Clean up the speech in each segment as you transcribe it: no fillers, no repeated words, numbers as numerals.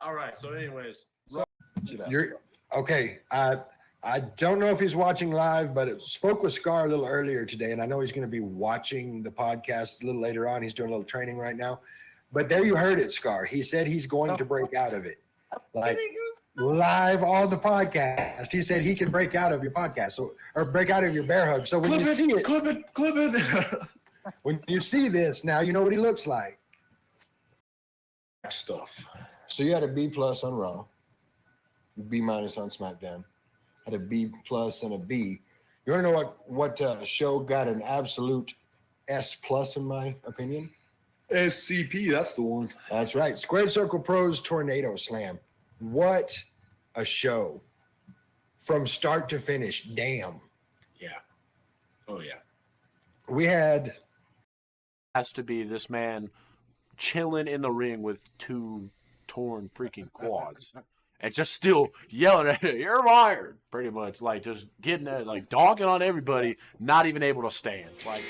All right. So, anyways, You're okay. I don't know if he's watching live, but it spoke with Scar a little earlier today, and I know he's going to be watching the podcast a little later on. He's doing a little training right now. But there you heard it, Scar. He said he's going to break out of it. Like live on the podcast. He said he can break out of your podcast, or break out of your bear hug. So when you see it, clip it. when you see this, now you know what he looks like. Stuff. So you had a B plus on Raw, B minus on SmackDown, had a B plus and a B. You want to know what show got an absolute S plus in my opinion? SCP, that's the one. That's right. Squared Circle Pros Tornado Slam. What a show. From start to finish. Damn. Yeah. Oh, yeah. We had... Has to be this man chilling in the ring with two torn freaking quads. And just still yelling at it, you're fired, pretty much. Like, just getting it, like, dogging on everybody, not even able to stand. Like...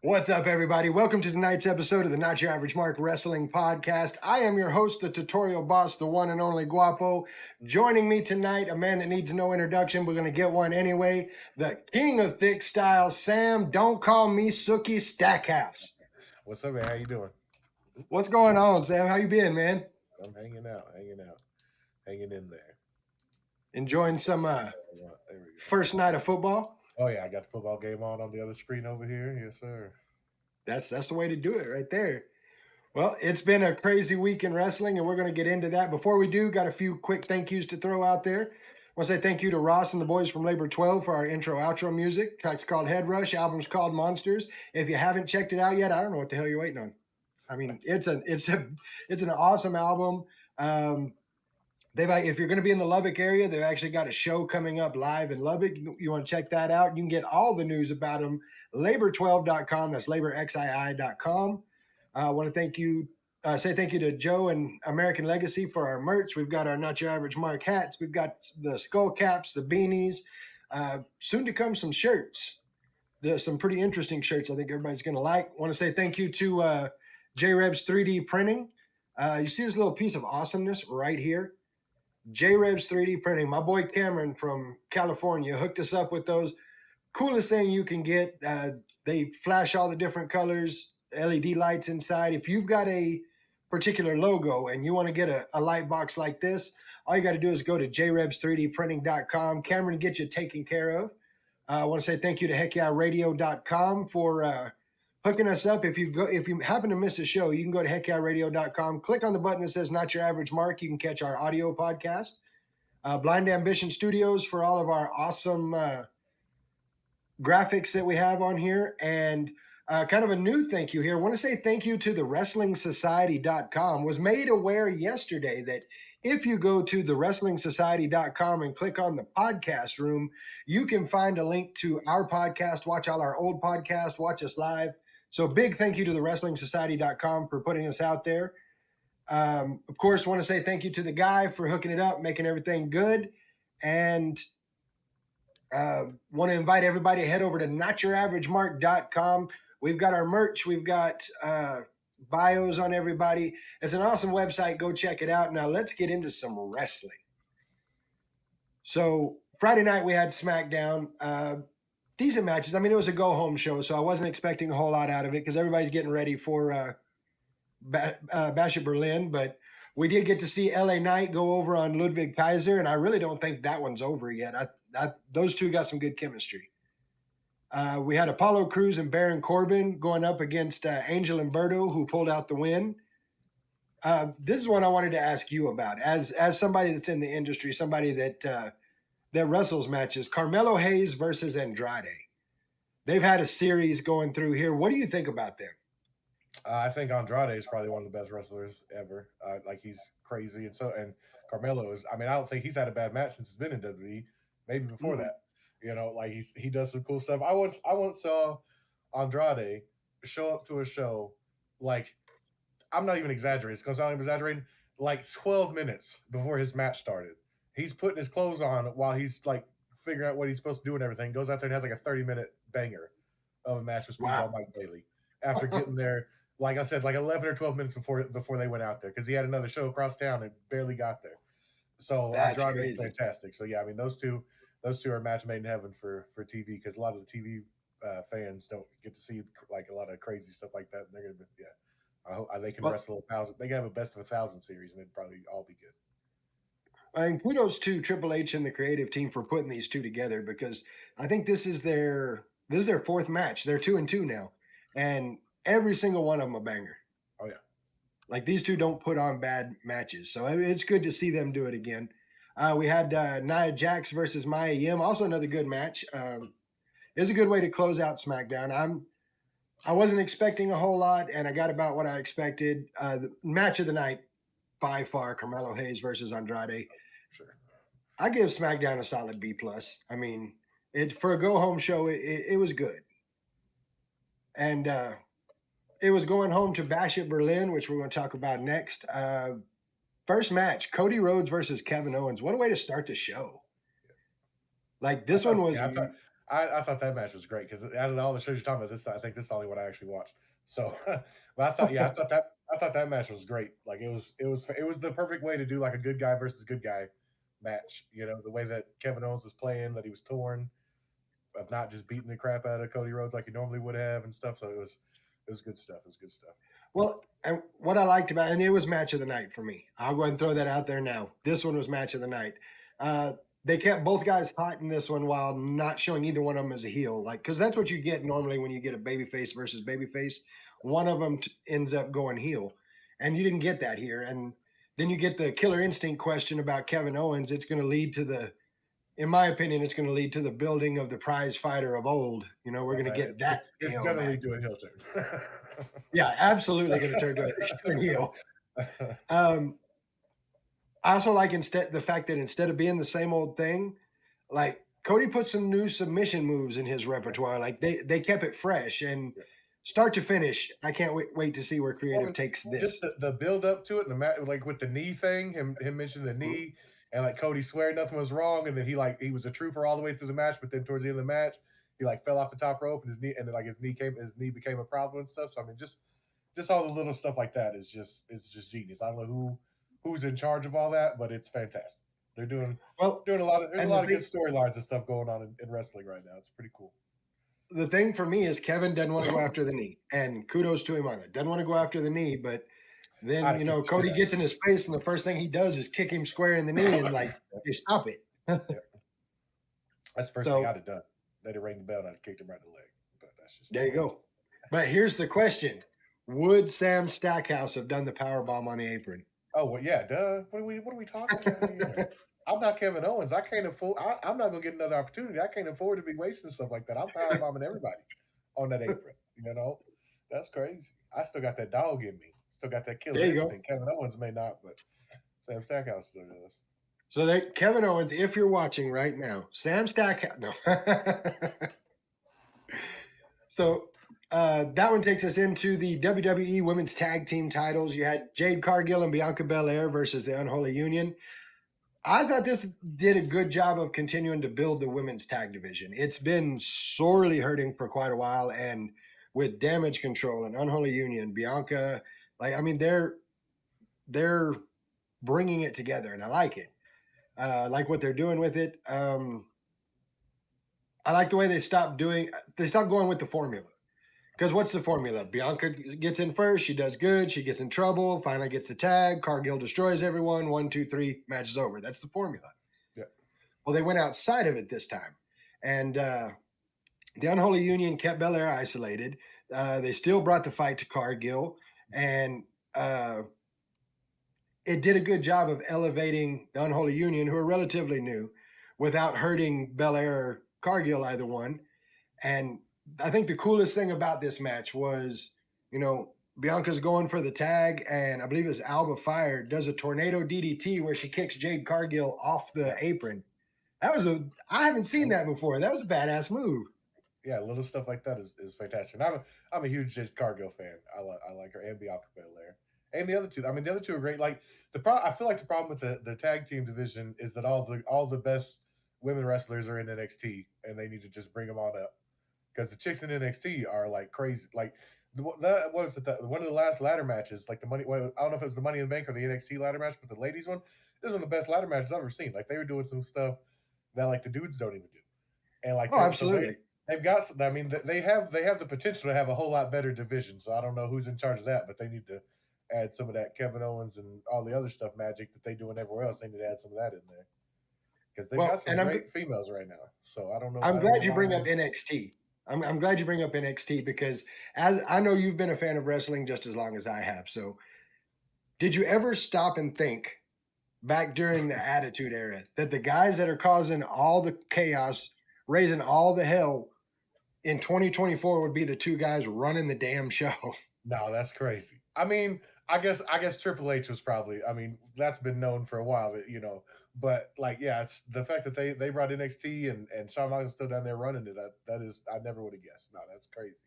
What's up, everybody? Welcome to tonight's episode of the Not Your Average Mark Wrestling Podcast. I am your host, the tutorial boss, the one and only Guapo. Joining me tonight, a man that needs no introduction. We're going to get one anyway. The king of thick style, Sam. Don't call me Sookie Stackhouse. What's up, man? How you doing? What's going on, Sam? How you been, man? I'm hanging out, hanging in there. Enjoying some There we go. first night of football? Oh yeah, I got the football game on the other screen over here. Yes, sir. That's the way to do it right there. Well, it's been a crazy week in wrestling, and we're going to get into that. Before we do, got a few quick thank yous to throw out there. I want to say thank you to Ross and the boys from Labor 12 for our intro-outro music. Track's called Head Rush, album's called Monsters. If you haven't checked it out yet, I don't know what the hell you're waiting on. I mean, it's an awesome album. If you're going to be in the Lubbock area, they've actually got a show coming up live in Lubbock. You want to check that out. You can get all the news about them, labor12.com. That's laborxii.com. I want to say thank you to Joe and American Legacy for our merch. We've got our Not Your Average Mark hats. We've got the skull caps, the beanies, soon to come some shirts. There's some pretty interesting shirts I think everybody's going to like. I want to say thank you to J-Rebs 3D Printing. You see this little piece of awesomeness right here? J-Rebs 3D Printing. My boy Cameron from California hooked us up with those. Coolest thing you can get. They flash all the different colors, LED lights inside. If you've got a particular logo and you want to get a light box like this, all you got to do is go to jrebs3dprinting.com. Cameron gets you taken care of. I want to say thank you to heckyeahradio.com for hooking us up. If you happen to miss a show, you can go to heckyeahradio.com, click on the button that says Not Your Average Mark. You can catch our audio podcast. Blind Ambition Studios for all of our awesome graphics that we have on here. And kind of a new thank you here. I want to say thank you to the WrestlingSociety.com. Was made aware yesterday that if you go to the WrestlingSociety.com and click on the podcast room, you can find a link to our podcast, watch all our old podcasts, watch us live. So big thank you to the WrestlingSociety.com for putting us out there. Of course, want to say thank you to the guy for hooking it up, making everything good. And want to invite everybody to head over to NotYourAverageMark.com. We've got our merch. We've got bios on everybody. It's an awesome website. Go check it out. Now let's get into some wrestling. So Friday night we had SmackDown. Decent matches. I mean, it was a go-home show, so I wasn't expecting a whole lot out of it because everybody's getting ready for Bash at Berlin. But we did get to see LA Knight go over on Ludwig Kaiser, and I really don't think that one's over yet. Those two got some good chemistry. We had Apollo Crews and Baron Corbin going up against Angel Umberto, who pulled out the win. This is one I wanted to ask you about. As somebody that's in the industry, somebody that wrestles matches, Carmelo Hayes versus Andrade. they've had a series going through here. What do you think about them? I think Andrade is probably one of the best wrestlers ever. Like he's crazy, and Carmelo is. I mean, I don't think he's had a bad match since he's been in WWE. Maybe before Mm. that, like he does some cool stuff. I once saw Andrade show up to a show, like I'm not even exaggerating. It's because I'm exaggerating. Like 12 minutes before his match started, he's putting his clothes on while he's like figuring out what he's supposed to do and everything. Goes out there and has like a 30-minute banger of a match with Wow. Speedball Mike Bailey after getting there. Like I said, like 11 or 12 minutes before they went out there because he had another show across town and barely got there. So That's Andrade is crazy. fantastic. So yeah, I mean those two are match made in heaven for TV because a lot of the TV fans don't get to see like a lot of crazy stuff like that. And they're gonna be I hope they can Well- wrestle 1,000. They can have a best of 1,000 series and it'd probably all be good. And kudos to Triple H and the creative team for putting these two together because I think this is their fourth match. They're 2-2 now, and every single one of them a banger. Oh, yeah. Like these two don't put on bad matches, so it's good to see them do it again. We had Nia Jax versus Mia Yim, also another good match. It's a good way to close out SmackDown. I wasn't expecting a whole lot, and I got about what I expected. The match of the night, by far, Carmelo Hayes versus Andrade. Sure. I give SmackDown a solid B+. I mean, for a go-home show, it was good. And it was going home to Bash at Berlin, which we're going to talk about next. First match, Cody Rhodes versus Kevin Owens. What a way to start the show. Like, this one was... Yeah, I thought that match was great because out of all the shows you're talking about, I think this is the only one I actually watched. So, but I thought that match was great. Like it was the perfect way to do like a good guy versus good guy match. The way that Kevin Owens was playing, that he was torn of not just beating the crap out of Cody Rhodes like he normally would have and stuff. So it was good stuff. It was good stuff. Well, and what I liked about it, and it was match of the night for me. I'll go ahead and throw that out there now. This one was match of the night. They kept both guys hot in this one while not showing either one of them as a heel. Like, because that's what you get normally when you get a babyface versus babyface. One of them ends up going heel, and you didn't get that here. And then you get the Killer Instinct question about Kevin Owens. It's going to lead to in my opinion, it's going to lead to the building of the prize fighter of old. We're going to get that. It's heel going to match. lead to a heel turn. Yeah, absolutely going to turn heel. I also like the fact that instead of being the same old thing, like Cody put some new submission moves in his repertoire. Like they kept it fresh and start to finish. I can't wait to see where creative takes this. Just the build up to it, and the match, like with the knee thing, him mentioning the knee, and like Cody swearing nothing was wrong, and then he was a trooper all the way through the match, but then towards the end of the match, he like fell off the top rope, and his knee became a problem and stuff. So I mean, just all the little stuff like that is just genius. I don't know who's in charge of all that, but it's fantastic. They're doing a lot of good storylines and stuff going on in wrestling right now. It's pretty cool. The thing for me is Kevin doesn't want to go after the knee, and kudos to him on it. Doesn't want to go after the knee, but then Cody gets in his face, and the first thing he does is kick him square in the knee, and like, you stop it. That's the first thing I'd have done. They'd have rang the bell and I'd have kicked him right in the leg. But that's just there you go. But here's the question: would Sam Stackhouse have done the powerbomb on the apron? Oh well, yeah, duh. What are we talking about here? I'm not Kevin Owens. I can't afford. I'm not gonna get another opportunity. I can't afford to be wasting stuff like that. I'm powerbombing everybody on that apron. That's crazy. I still got that dog in me. Still got that killer instinct. Kevin Owens may not, but Sam Stackhouse still does. So Kevin Owens, if you're watching right now, Sam Stackhouse. No. So that one takes us into the WWE Women's Tag Team titles. You had Jade Cargill and Bianca Belair versus the Unholy Union. I thought this did a good job of continuing to build the women's tag division. It's been sorely hurting for quite a while, and with Damage Control and Unholy Union, Bianca, they're bringing it together, and I like it. I like what they're doing with it. I like the way they stopped going with the formula. Because what's the formula? Bianca gets in first. She does good. She gets in trouble. Finally gets the tag. Cargill destroys everyone. 1, 2, 3, match is over. That's the formula. Yeah. Well, they went outside of it this time. And the Unholy Union kept Belair isolated. They still brought the fight to Cargill. And it did a good job of elevating the Unholy Union, who are relatively new, without hurting Belair or Cargill, either one. And I think the coolest thing about this match was, Bianca's going for the tag, and I believe it's Alba Fire does a tornado DDT where she kicks Jade Cargill off the apron. I haven't seen that before. That was a badass move. Yeah, little stuff like that is fantastic. And I'm a huge Jade Cargill fan. I like her and Bianca Belair. And the other two. I mean, the other two are great. Like I feel like the problem with the tag team division is that all the best women wrestlers are in NXT, and they need to just bring them on up because the chicks in NXT are like crazy. Like that was one of the last ladder matches. Like the money. I don't know if it was the Money in the Bank or the NXT ladder match, but the ladies one. This is one of the best ladder matches I've ever seen. Like they were doing some stuff that like the dudes don't even do, and like Oh, absolutely. they've got. I mean, they have the potential to have a whole lot better division. So I don't know who's in charge of that, but they need to add some of that Kevin Owens and all the other stuff magic that they do everywhere else. They need to add some of that in there because they've got some great females right now. So I don't know. I'm glad you bring up NXT. I'm glad you bring up NXT because as I know you've been a fan of wrestling just as long as I have. So did you ever stop and think back during the Attitude Era that the guys that are causing all the chaos, raising all the hell in 2024 would be the two guys running the damn show? No, that's crazy. I mean, I guess Triple H was probably. I mean, that's been known for a while, But like, yeah, it's the fact that they brought NXT and Shawn Michaels still down there running it. That is, I never would have guessed. No, that's crazy.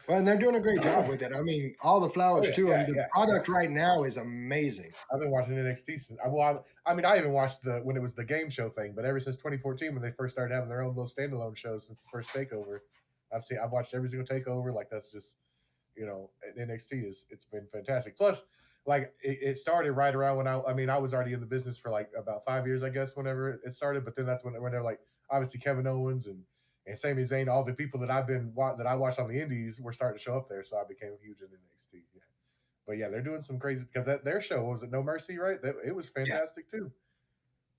Well, and they're doing a great job with it. I mean, all the flowers to them. The product right now is amazing. I've been watching NXT since. I even watched when it was the game show thing, but ever since 2014 when they first started having their own little standalone shows since the first takeover, I've watched every single takeover. Like that's just, NXT it's been fantastic. Plus, like it started right around when I was already in the business for like about 5 years, I guess, whenever it started. But then that's when they're like obviously Kevin Owens and Sami Zayn, all the people that I watched on the Indies were starting to show up there, so I became huge in NXT. Yeah. But yeah, they're doing some crazy because their show was it No Mercy, right? It was fantastic too.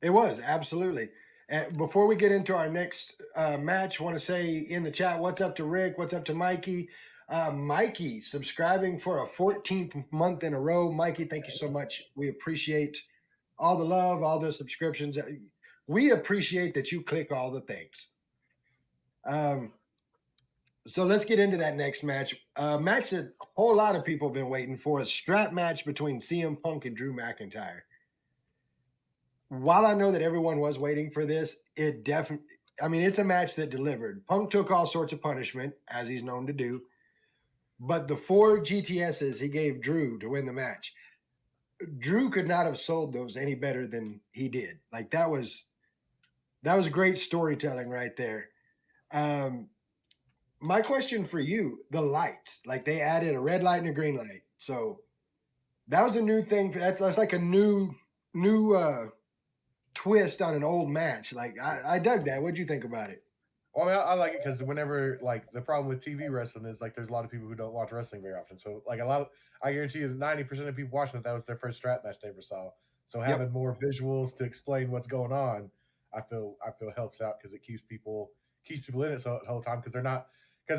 It was absolutely. And before we get into our next match, I want to say in the chat, what's up to Rick? What's up to Mikey? Mikey subscribing for a 14th month in a row. Mikey, thank you so much. We appreciate all the love, all the subscriptions. We appreciate that you click all the things. So let's get into that next match. Match that a whole lot of people have been waiting for, a strap match between CM Punk and Drew McIntyre. While I know that everyone was waiting for this, it's a match that delivered. Punk took all sorts of punishment, as he's known to do. But the 4 GTSs he gave Drew to win the match, Drew could not have sold those any better than he did. Like that was great storytelling right there. My question for you, the lights, like they added a red light and a green light. So that was a new thing. That's like a new twist on an old match. Like I dug that. What'd you think about it? Well, I mean, I like it because whenever like the problem with TV wrestling is like there's a lot of people who don't watch wrestling very often. So like I guarantee you that 90% of people watching that was their first strap match they ever saw. So having more visuals to explain what's going on, I feel helps out because it keeps people in it the whole time because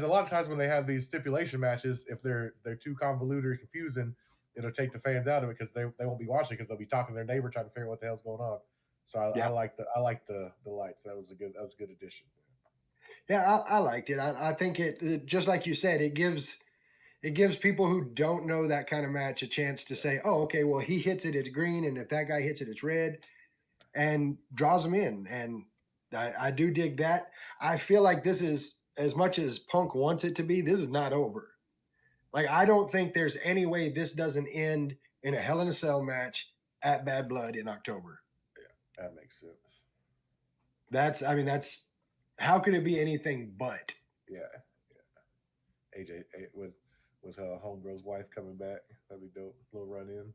a lot of times when they have these stipulation matches, if they're too convoluted or confusing, it'll take the fans out of it because they won't be watching because they'll be talking to their neighbor trying to figure out what the hell's going on. So I like the lights. That was a good addition. Yeah, I liked it. I think it just like you said, it gives people who don't know that kind of match a chance to say, oh, okay, well, he hits it, it's green, and if that guy hits it, it's red, and draws them in. And I do dig that. I feel like this is, as much as Punk wants it to be, this is not over. Like, I don't think there's any way this doesn't end in a Hell in a Cell match at Bad Blood in October. Yeah, that makes sense. That's how could it be anything but? Yeah. AJ with her homegirl's wife coming back. That'd be dope. Little run in.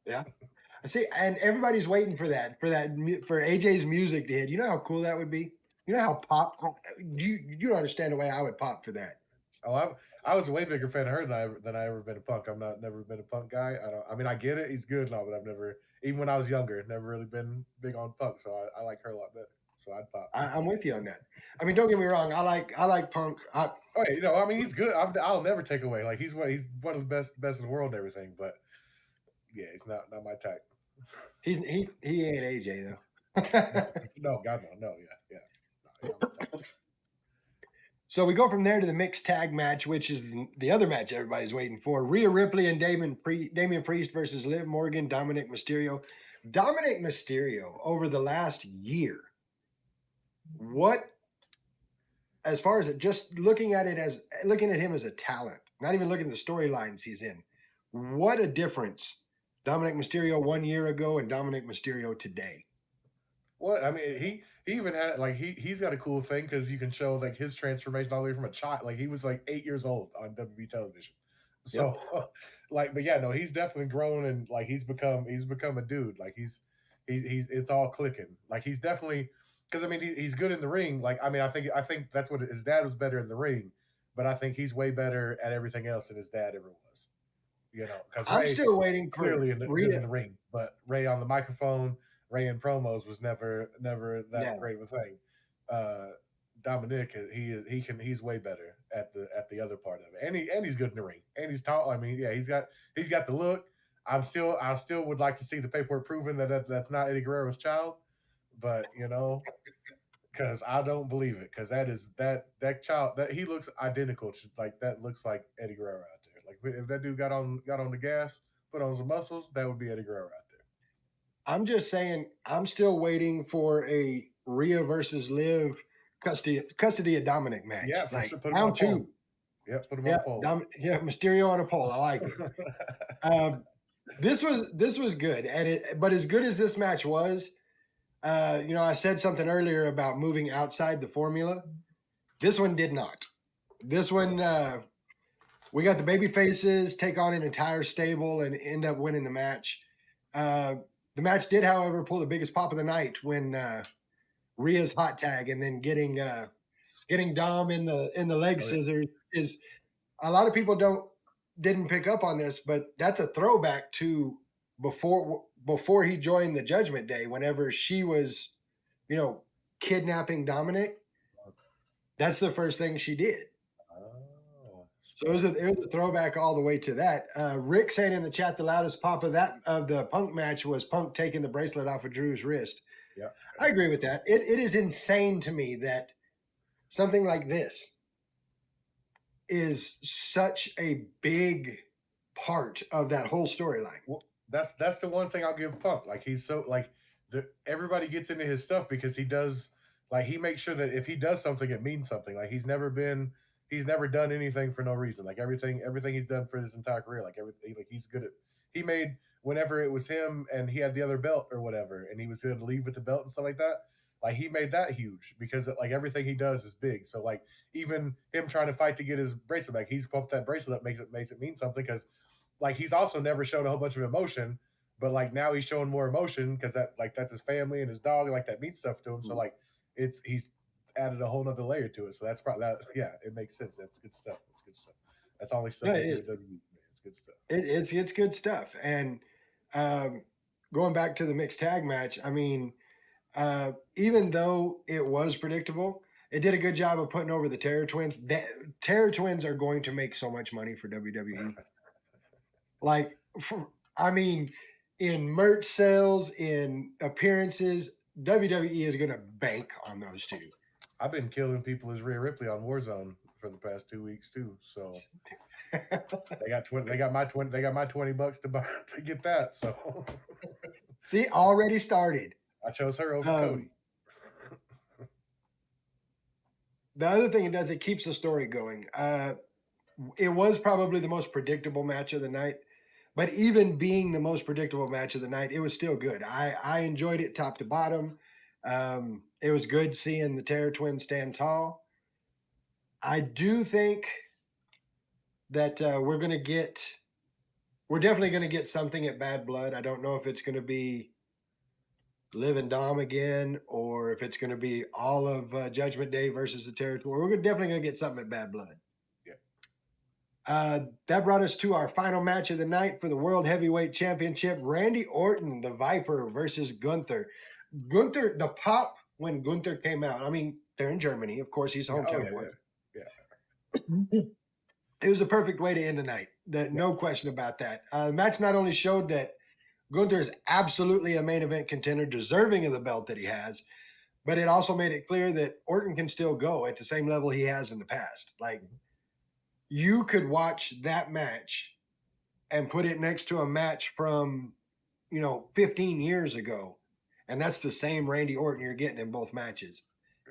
Yeah. I see, and everybody's waiting for AJ's music to hit. You know how cool that would be? You know how pop? You don't understand the way I would pop for that. Oh, I was a way bigger fan of her than I ever been a Punk. Never been a Punk guy. I get it. He's good now, but I've never, even when I was younger, never really been big on Punk. So I like her a lot better. So I'd pop. I'm with you on that. I mean, don't get me wrong. I like Punk. He's good. I'll never take away. Like he's one of the best in the world and everything. But yeah, it's not my type. He ain't AJ though. No, God no, yeah. So we go from there to the mixed tag match, which is the other match everybody's waiting for. Rhea Ripley and Damian Priest versus Liv Morgan, Dominic Mysterio. Dominic Mysterio over the last year. What, as far as just looking at him as a talent, not even looking at the storylines he's in, what a difference Dominic Mysterio 1 year ago and Dominic Mysterio today. Well, I mean, he even had like he's got a cool thing because you can show like his transformation all the way from a child. Like he was like 8 years old on WB television. So like, but yeah, no, he's definitely grown and like he's become a dude. Like he's it's all clicking. Like he's definitely because I mean he's good in the ring. Like I mean I think that's what his dad was better in the ring, but I think he's way better at everything else than his dad ever was. You know, because I'm still waiting for clearly in Rhea. the ring, but Ray on the microphone, Ray in promos was never that great of a thing. Dominic, he's way better at the other part of it, and he's good in the ring, and he's tall. I mean, yeah, he's got the look. I still would like to see the paperwork proving that's not Eddie Guerrero's child, but you know, because I don't believe it, because that child that he looks identical to, like that looks like Eddie Guerrero out there. Like if that dude got on the gas, put on some muscles, that would be Eddie Guerrero out there. I'm just saying, I'm still waiting for a Rhea versus Liv custody of Dominic match. Yeah, for like sure. Put him round on 2. pole. Yeah, put him on pole. Mysterio on a pole. I like it. This was good, but as good as this match was, you know, I said something earlier about moving outside the formula. This one did not. This one, we got the baby faces take on an entire stable and end up winning the match. The match did, however, pull the biggest pop of the night when Rhea's hot tag and then getting Dom in the leg scissors is, a lot of people didn't pick up on this, but that's a throwback to before he joined the Judgment Day, whenever she was, you know, kidnapping Dominic. That's the first thing she did. So it was a throwback all the way to that. Rick saying in the chat, the loudest pop of the Punk match was Punk taking the bracelet off of Drew's wrist. Yeah, I agree with that. It is insane to me that something like this is such a big part of that whole storyline. Well, that's the one thing I'll give Punk. Like he's so like everybody gets into his stuff because he does, like he makes sure that if he does something, it means something. Like he's never done anything for no reason. Like everything he's done for his entire career, like everything, like he's good at. He made, whenever it was him and he had the other belt or whatever, and he was going to leave with the belt and stuff like that. Like he made that huge because like everything he does is big. So like even him trying to fight to get his bracelet back, he's pumped that bracelet up, makes it mean something, because like he's also never showed a whole bunch of emotion, but like now he's showing more emotion because that's his family and his dog, and like that means stuff to him. So like he's added a whole nother layer to it. So that's probably that. Yeah, it makes sense. That's good stuff. That's good stuff. That's all stuff. Yeah, it's good stuff. It's good stuff. And going back to the mixed tag match, I mean, even though it was predictable, it did a good job of putting over the Terror Twins. The Terror Twins are going to make so much money for WWE. Like, I mean, in merch sales, in appearances, WWE is going to bank on those two. I've been killing people as Rhea Ripley on Warzone for the past 2 weeks too. So they got my $20 to buy to get that. So see, already started. I chose her over Cody. The other thing it does, it keeps the story going. It was probably the most predictable match of the night, but even being the most predictable match of the night, it was still good. I enjoyed it top to bottom. It was good seeing the Terror Twins stand tall. I do think that we're definitely going to get something at Bad Blood. I don't know if it's going to be Liv and Dom again, or if it's going to be all of Judgment Day versus the Terror Twins. We're definitely going to get something at Bad Blood. That brought us to our final match of the night for the World Heavyweight Championship. Randy Orton, the Viper, versus Gunther. Gunther, the pop when Gunther came out. I mean, they're in Germany. Of course, he's hometown boy. Yeah. It was a perfect way to end the night. No question about that. The match not only showed that Gunther is absolutely a main event contender, deserving of the belt that he has, but it also made it clear that Orton can still go at the same level he has in the past. Like you could watch that match and put it next to a match from 15 years ago, and that's the same Randy Orton you're getting in both matches.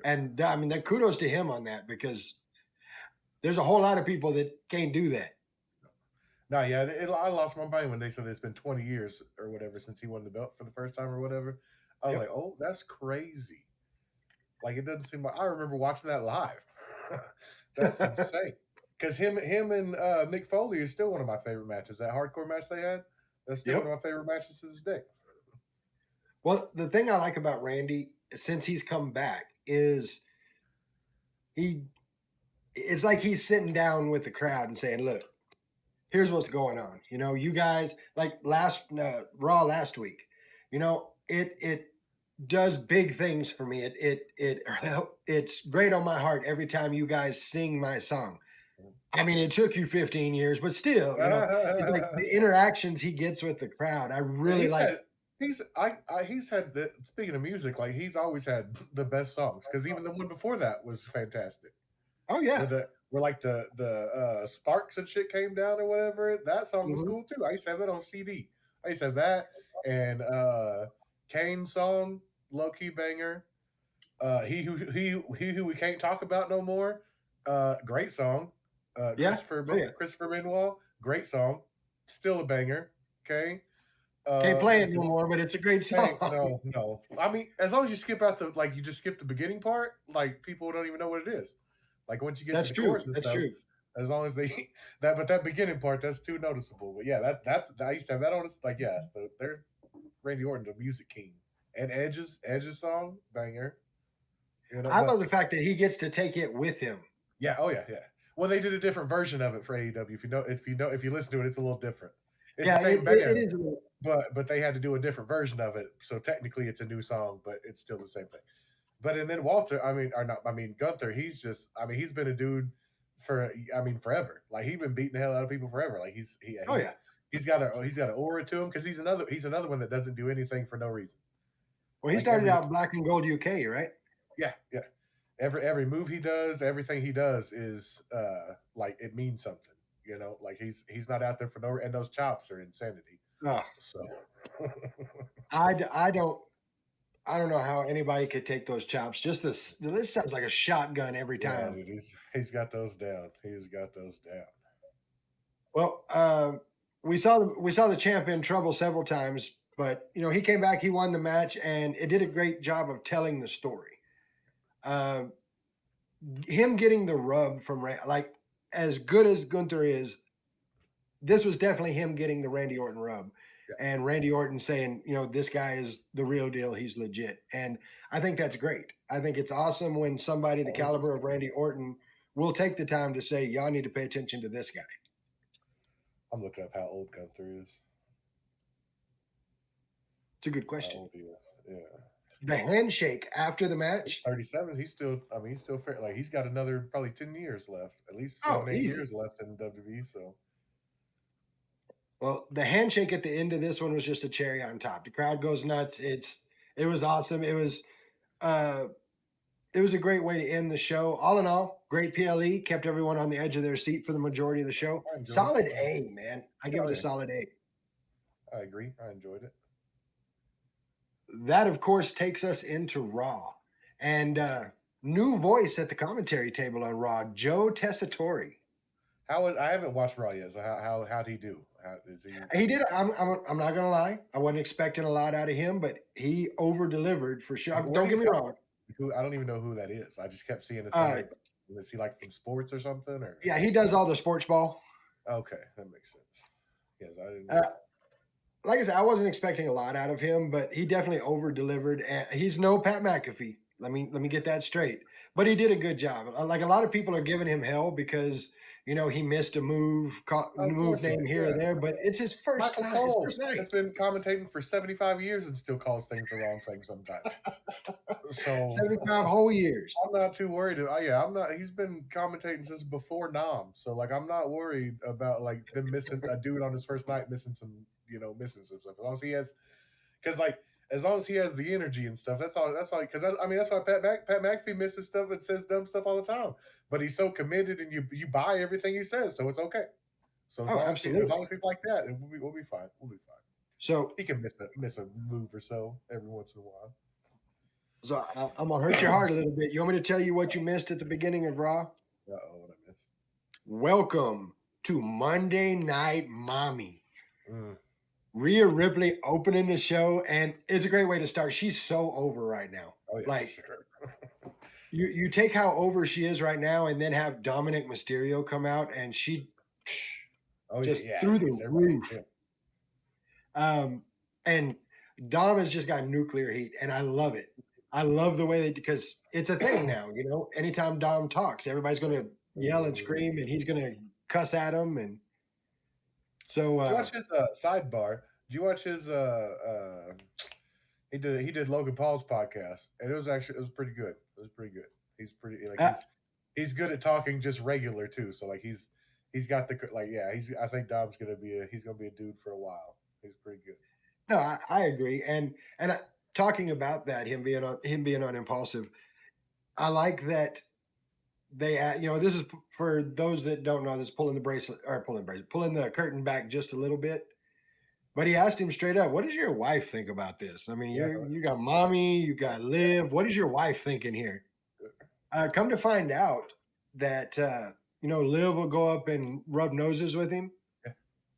And I mean, that kudos to him on that because there's a whole lot of people that can't do that. No, yeah, I lost my mind when they said it's been 20 years or whatever since he won the belt for the first time or whatever. I was Yep. like, oh, that's crazy. Like it doesn't seem like I remember watching that live. That's insane. Because him and Mick Foley is still one of my favorite matches. That hardcore match they had, that's still Yep. one of my favorite matches to this day. Well, the thing I like about Randy since he's come back is it's like he's sitting down with the crowd and saying, look, here's what's going on. You guys, like Raw last week, it does big things for me. It's great on my heart every time you guys sing my song. I mean, it took you 15 years, but still, it's like the interactions he gets with the crowd. I really he's like. had, he's had the, speaking of music, like he's always had the best songs because even the one before that was fantastic. Oh yeah, where like the sparks and shit came down or whatever. That song was Mhm. cool too. I used to have that on CD. I used to have that and Kane's song, low key banger. He who we can't talk about no more. Great song. Yeah. Christopher Benoit, great song. Still a banger. Okay. Can't play it let's no see. more, but it's a great song. No. I mean, as long as you skip out you just skip the beginning part, like people don't even know what it is. Like once you get That's to the true. chorus and That's stuff, true. as long as they that beginning part, that's too noticeable. But yeah, that's I used to have that on. Like yeah, there's Randy Orton, the music king, and Edge's song banger. I But love the fact that he gets to take it with him. yeah, oh yeah. Well, they did a different version of it for AEW. If you listen to it, it's a little different. It's Yeah, the same it band, is. but they had to do a different version of it. So technically, it's a new song, but it's still the same thing. But and then Walter, Gunther. He's been a dude forever. Like he's been beating the hell out of people forever. Like Oh yeah. he's got an aura to him because he's another one that doesn't do anything for no reason. Well, he Like started out Black and Gold UK, right? Yeah. Every move he does, everything he does is like it means something. Like he's not out there for no. And those chops are insanity. Oh, So I don't know how anybody could take those chops. Just this sounds like a shotgun every yeah, time. dude, he's got those down. He's got those down. Well, we saw the champ in trouble several times, but he came back, he won the match, and it did a great job of telling the story. Him getting the rub from like as good as Gunther is, this was definitely him getting the Randy Orton rub. Yeah. And Randy Orton saying, this guy is the real deal. He's legit. And I think that's great. I think it's awesome when somebody the caliber of Randy Orton will take the time to say, y'all need to pay attention to this guy. I'm looking up how old Gunther is. It's a good question. How old he is. Yeah. The handshake after the match. 37. He's still fair. Like he's got another probably 10 years left. At least 7, 8 easy. years left in WWE. So well, the handshake at the end of this one was just a cherry on top. The crowd goes nuts. It was awesome. It was a great way to end the show. All in all, great PLE, kept everyone on the edge of their seat for the majority of the show. Solid A, man. I give it a solid A. I agree. I enjoyed it. That, of course, takes us into Raw. And new voice at the commentary table on Raw, Joe Tessitore. I haven't watched Raw yet, so how'd he do? How is he? He did. I'm not gonna lie. I wasn't expecting a lot out of him, but he over delivered for sure. Don't get me wrong. I don't even know who that is. I just kept seeing it. Is he like from sports or something? Or yeah, he does all the sports ball. Okay, that makes sense. Yes, I didn't. Like I said, I wasn't expecting a lot out of him, but he definitely over delivered. And he's no Pat McAfee. Let me get that straight. But he did a good job. Like a lot of people are giving him hell because he missed a move name here or there, but it's his first time. Cole has been commentating for 75 years and still calls things the wrong thing sometimes. So 75 whole years. I'm not too worried. I'm not. He's been commentating since before Nam, so like I'm not worried about like them missing a dude on his first night missing some stuff. As long as he has, because like as long as he has the energy and stuff, that's all. That's all. Because I mean, that's why Pat McAfee misses stuff and says dumb stuff all the time. But he's so committed, and you buy everything he says, so it's okay. So Oh, as absolutely. long as he's like that, we'll be fine. We'll be fine. So, He can miss a move or so every once in a while. I'm gonna hurt your heart a little bit. You want me to tell you what you missed at the beginning of Raw? What I missed. Welcome to Monday Night Mommy. Mm. Rhea Ripley opening the show, and it's a great way to start. She's so over right now. Oh yeah, Like, for sure. You take how over she is right now, and then have Dominic Mysterio come out, and she just through the roof. Yeah. And Dom has just got nuclear heat, and I love it. I love the way that, because it's a thing now. You know, anytime Dom talks, everybody's going to yell and scream, and he's going to cuss at him, and so. Did you watch his sidebar? Did you watch his? He did Logan Paul's podcast, and it was pretty good. It was pretty good. He's pretty like he's good at talking just regular too. So like he's got the like yeah. I think Dom's gonna be a dude for a while. He's pretty good. No, I agree, and talking about that, him being on Impulsive, I like that they, this is for those that don't know, this pulling the curtain back just a little bit. But he asked him straight up, "What does your wife think about this?" I mean, you got Mommy, you got Liv. What is your wife thinking here? Come to find out that Liv will go up and rub noses with him.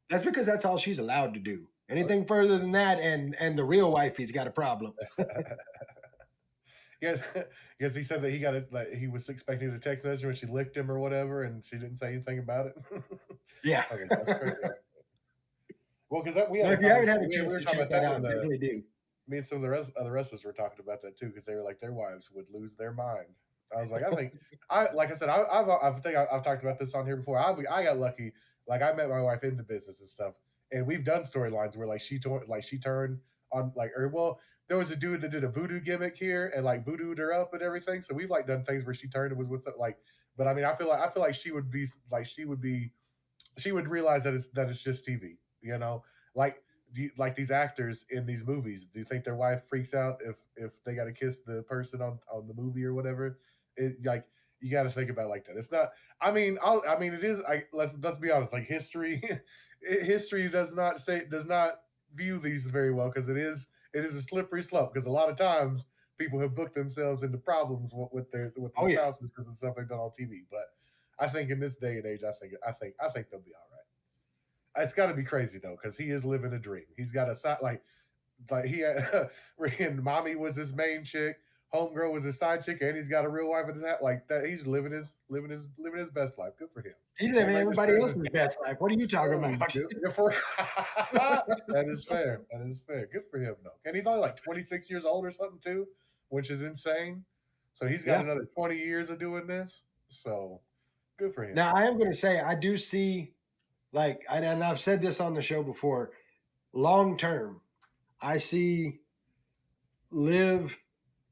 That's because that's all she's allowed to do. Anything further than that, and the real wife, he's got a problem. Yes, he said that he got it. Like he was expecting a text message when she licked him or whatever, and she didn't say anything about it. Yeah. Okay, that's crazy. Well, because if you haven't had a chance to check that out, definitely do. Me and some of the other wrestlers were talking about that too, because they were like their wives would lose their mind. I was like, I think like I said, I've talked about this on here before. I got lucky. Like I met my wife in the business and stuff, and we've done storylines where like she turned on like there was a dude that did a voodoo gimmick here and like voodooed her up and everything. So we've like done things where she turned and was with it, like. But I mean, I feel like she would realize that it's just TV. You know, like these actors in these movies. Do you think their wife freaks out if they got to kiss the person on the movie or whatever? Like you got to think about it like that. It's not. I mean, it is. Let's be honest. Like history does not view these very well because it is a slippery slope. Because a lot of times people have booked themselves into problems with their spouses because of stuff they've done on TV. But I think in this day and age, I think they'll be all right. It's got to be crazy though, because he is living a dream. He's got a side like he had, and Mommy was his main chick, Homegirl was his side chick, and he's got a real wife at his hat. Like that, he's living his best life. Good for him. He's living everybody else's best life. What are you talking about? That is fair. That is fair. Good for him though. And he's only like 26 years old or something too, which is insane. So he's got another 20 years of doing this. So good for him. Now I am going to say I do see. Like, and I've said this on the show before, long term, I see Liv,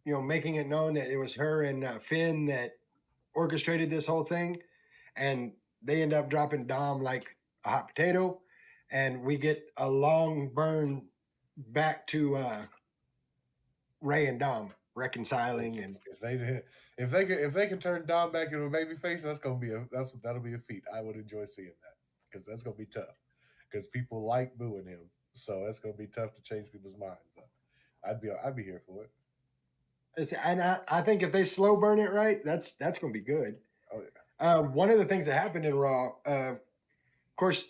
making it known that it was her and Finn that orchestrated this whole thing. And they end up dropping Dom like a hot potato. And we get a long burn back to Ray and Dom reconciling. And if they can turn Dom back into a babyface, that'll be a feat. I would enjoy seeing that. Because that's gonna be tough. Because people like booing him, so that's gonna be tough to change people's minds. But I'd be here for it. And I think if they slow burn it right, that's gonna be good. Oh yeah. One of the things that happened in Raw, of course,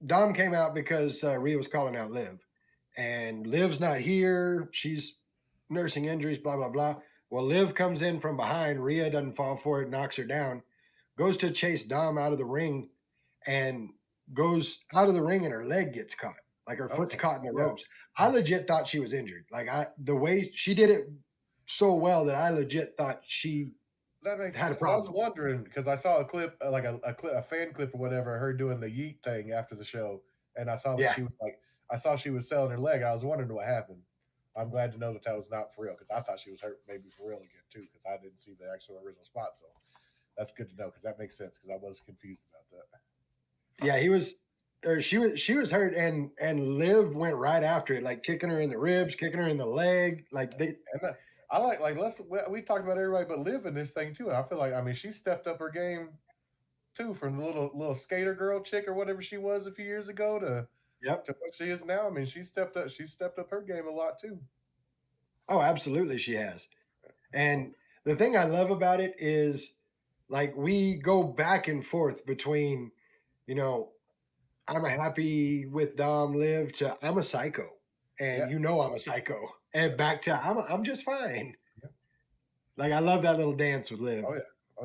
Dom came out because Rhea was calling out Liv, and Liv's not here. She's nursing injuries. Blah blah blah. Well, Liv comes in from behind. Rhea doesn't fall for it, knocks her down, goes to chase Dom out of the ring, and goes out of the ring and her leg gets caught, like her foot's caught in the ropes. I legit thought she was injured. Like the way she did it so well that I legit thought she had a problem. I was wondering because I saw a clip, like a fan clip or whatever, her doing the yeet thing after the show, and I saw that she was selling her leg. I was wondering what happened. I'm glad to know that was not for real because I thought she was hurt maybe for real again too because I didn't see the actual original spot. So that's good to know because that makes sense because I was confused about that. Yeah, he was. or she was hurt, and Liv went right after it, like kicking her in the ribs, kicking her in the leg, like they. And I like we talked about everybody but Liv in this thing too. And I feel like, I mean, she stepped up her game too, from the little skater girl chick or whatever she was a few years ago to Yep. what she is now. I mean, she stepped up her game a lot too. Oh, absolutely, she has. And the thing I love about it is, like, we go back and forth between, you know, I'm happy with Dom Liv to I'm a psycho, and Yeah. you know I'm a psycho, and back to I'm just fine. Yeah. Like, I love that little dance with Liv. Oh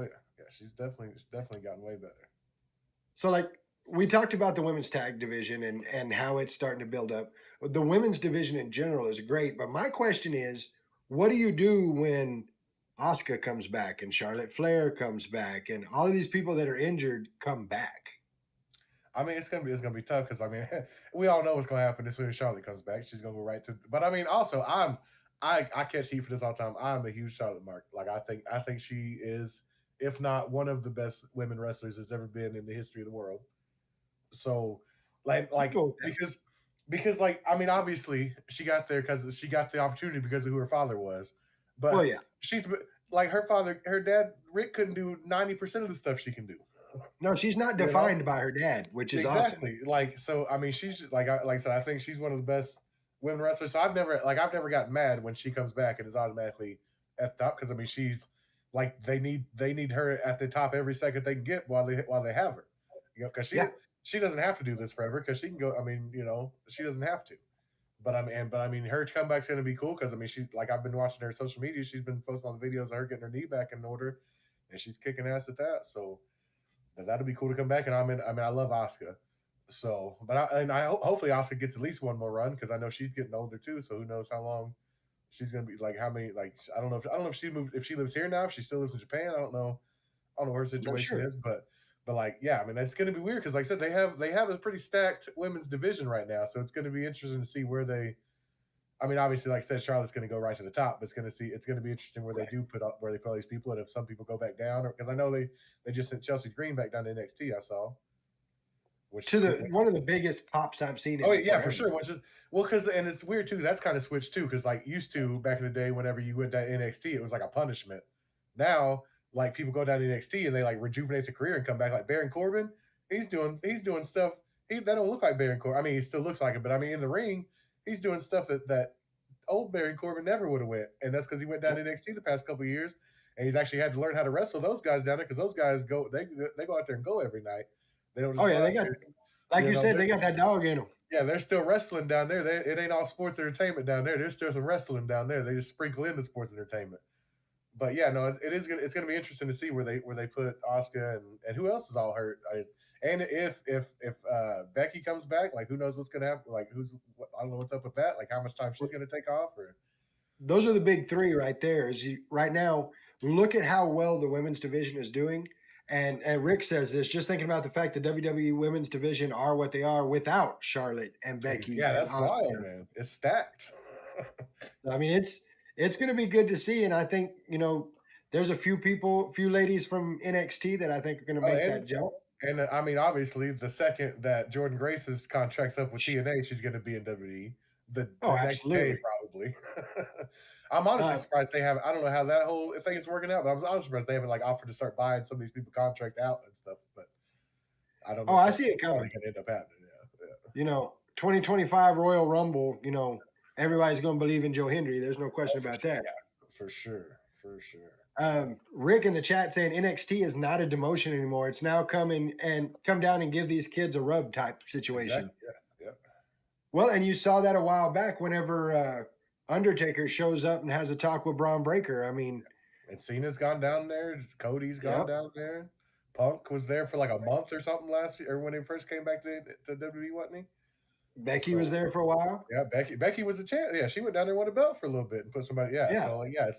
yeah. She's definitely gotten way better. So, like, we talked about the women's tag division and how it's starting to build up. The women's division in general is great, but my question is, what do you do when Asuka comes back and Charlotte Flair comes back and all of these people that are injured come back? I mean, it's gonna be tough because, I mean, we all know what's gonna happen as soon as Charlotte comes back. She's gonna go right to. But I mean, also, I catch heat for this all the time. I'm a huge Charlotte mark. Like, I think she is, if not one of the best women wrestlers there's ever been in the history of the world. So, like Go with that. because like, I mean, obviously she got there because she got the opportunity because of who her father was. But Well, yeah. she's like, her dad Rick couldn't do 90% of the stuff she can do. No, she's not You know? defined by her dad, which is awesome. Exactly. Like, so I mean, she's like I said, I think she's one of the best women wrestlers. So I've never gotten mad when she comes back and is automatically at the top, because I mean, she's like, they need her at the top every second they can get while they have her. You know, because she doesn't have to do this forever, because she can go. I mean, you know, she doesn't have to. But I mean, her comeback's gonna be cool, because I mean, she's like, I've been watching her social media. She's been posting all the videos of her getting her knee back in order, and she's kicking ass at that. So that'll be cool to come back. And I mean, I love Asuka. So, but hopefully Asuka gets at least one more run, because I know she's getting older too. So who knows how long she's gonna be, like, how many, like, I don't know if she lives here now, if she still lives in Japan. I don't know what her situation is, but like, yeah, I mean, it's gonna be weird, because like I said, they have a pretty stacked women's division right now. So it's gonna be interesting to see where they. I mean, obviously, like I said, Charlotte's going to go right to the top. But it's going to be interesting where they put all these people, and if some people go back down, because I know they just sent Chelsea Green back down to NXT. I saw, which one of the biggest pops I've seen. Oh yeah, for sure. Because and it's weird too. That's kind of switched too, because like, used to back in the day, whenever you went to NXT, it was like a punishment. Now, like, people go down to NXT and they like rejuvenate their career and come back. Like Baron Corbin, he's doing stuff. That don't look like Baron Corbin. I mean, he still looks like it, but I mean, in the ring, he's doing stuff that old Baron Corbin never would have went, and that's because he went down to NXT the past couple of years, and he's actually had to learn how to wrestle those guys down there, because those guys go out there and go every night. They don't. Just they got, like you said, they got that dog in them. Yeah, they're still wrestling down there. It ain't all sports entertainment down there. There's still some wrestling down there. They just sprinkle in the sports entertainment. But yeah, no, it's gonna be interesting to see where they put Asuka and who else is all hurt. And if Becky comes back, like, who knows what's gonna happen? Like, I don't know what's up with that. Like, how much time she's gonna take off, or. Those are the big three right there. Right now, look at how well the women's division is doing. And Rick says this, just thinking about the fact that WWE women's division are what they are without Charlotte and Becky. Yeah, that's and wild, man. It's stacked. I mean, it's going to be good to see. And I think, you know, there's a few ladies from NXT that I think are going to make that jump. And I mean, obviously, the second that Jordan Grace's contract's up with TNA, she's going to be in WWE. The next day, probably. I'm honestly surprised they haven't. I don't know how that whole thing is working out, but I'm surprised they haven't, like, offered to start buying some of these people contract out and stuff. But I don't know. I see it coming. Going to end up happening. Yeah. You know, 2025 Royal Rumble. You know, everybody's going to believe in Joe Hendry. There's no question about that. Yeah, for sure. Rick in the chat saying NXT is not a demotion anymore. It's now come down and give these kids a rub type situation. Exactly. Yeah. Well, and you saw that a while back whenever Undertaker shows up and has a talk with Braun Breaker. I mean, and Cena's gone down there. Cody's gone down there. Punk was there for like a month or something last year, or when he first came back to WWE, wasn't he? Becky was there for a while. Yeah, Becky was a champ. Yeah, she went down there and won a belt for a little bit and put somebody. Yeah. So yeah,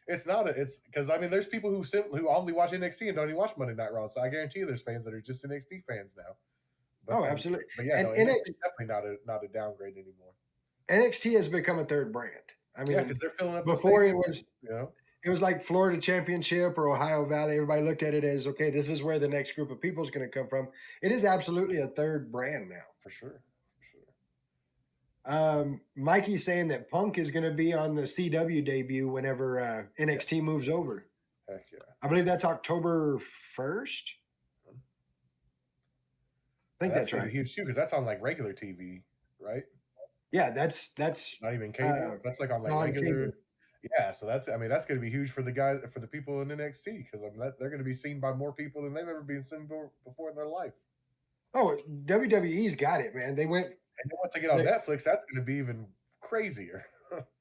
it's not it's because I mean, there's people who only watch NXT and don't even watch Monday Night Raw. So I guarantee you, there's fans that are just NXT fans now. But, absolutely. But yeah, NXT is definitely not a downgrade anymore. NXT has become a third brand. I mean, because they're filling up. Before it was, it was like Florida Championship or Ohio Valley. Everybody looked at it as, okay, this is where the next group of people is going to come from. It is absolutely a third brand now. For sure. Mikey's saying that Punk is going to be on the CW debut whenever NXT moves over. Heck yeah. I believe that's October 1st. I think that's gonna right. be huge too, because that's on like regular TV, right? Yeah, that's Not even cable. That's like on like non-cable. regular. Yeah, so that's going to be huge for the guys, for the people in NXT, because they're going to be seen by more people than they've ever been seen before in their life. Oh, WWE's got it, man. They went. And then once they get on Netflix, that's going to be even crazier.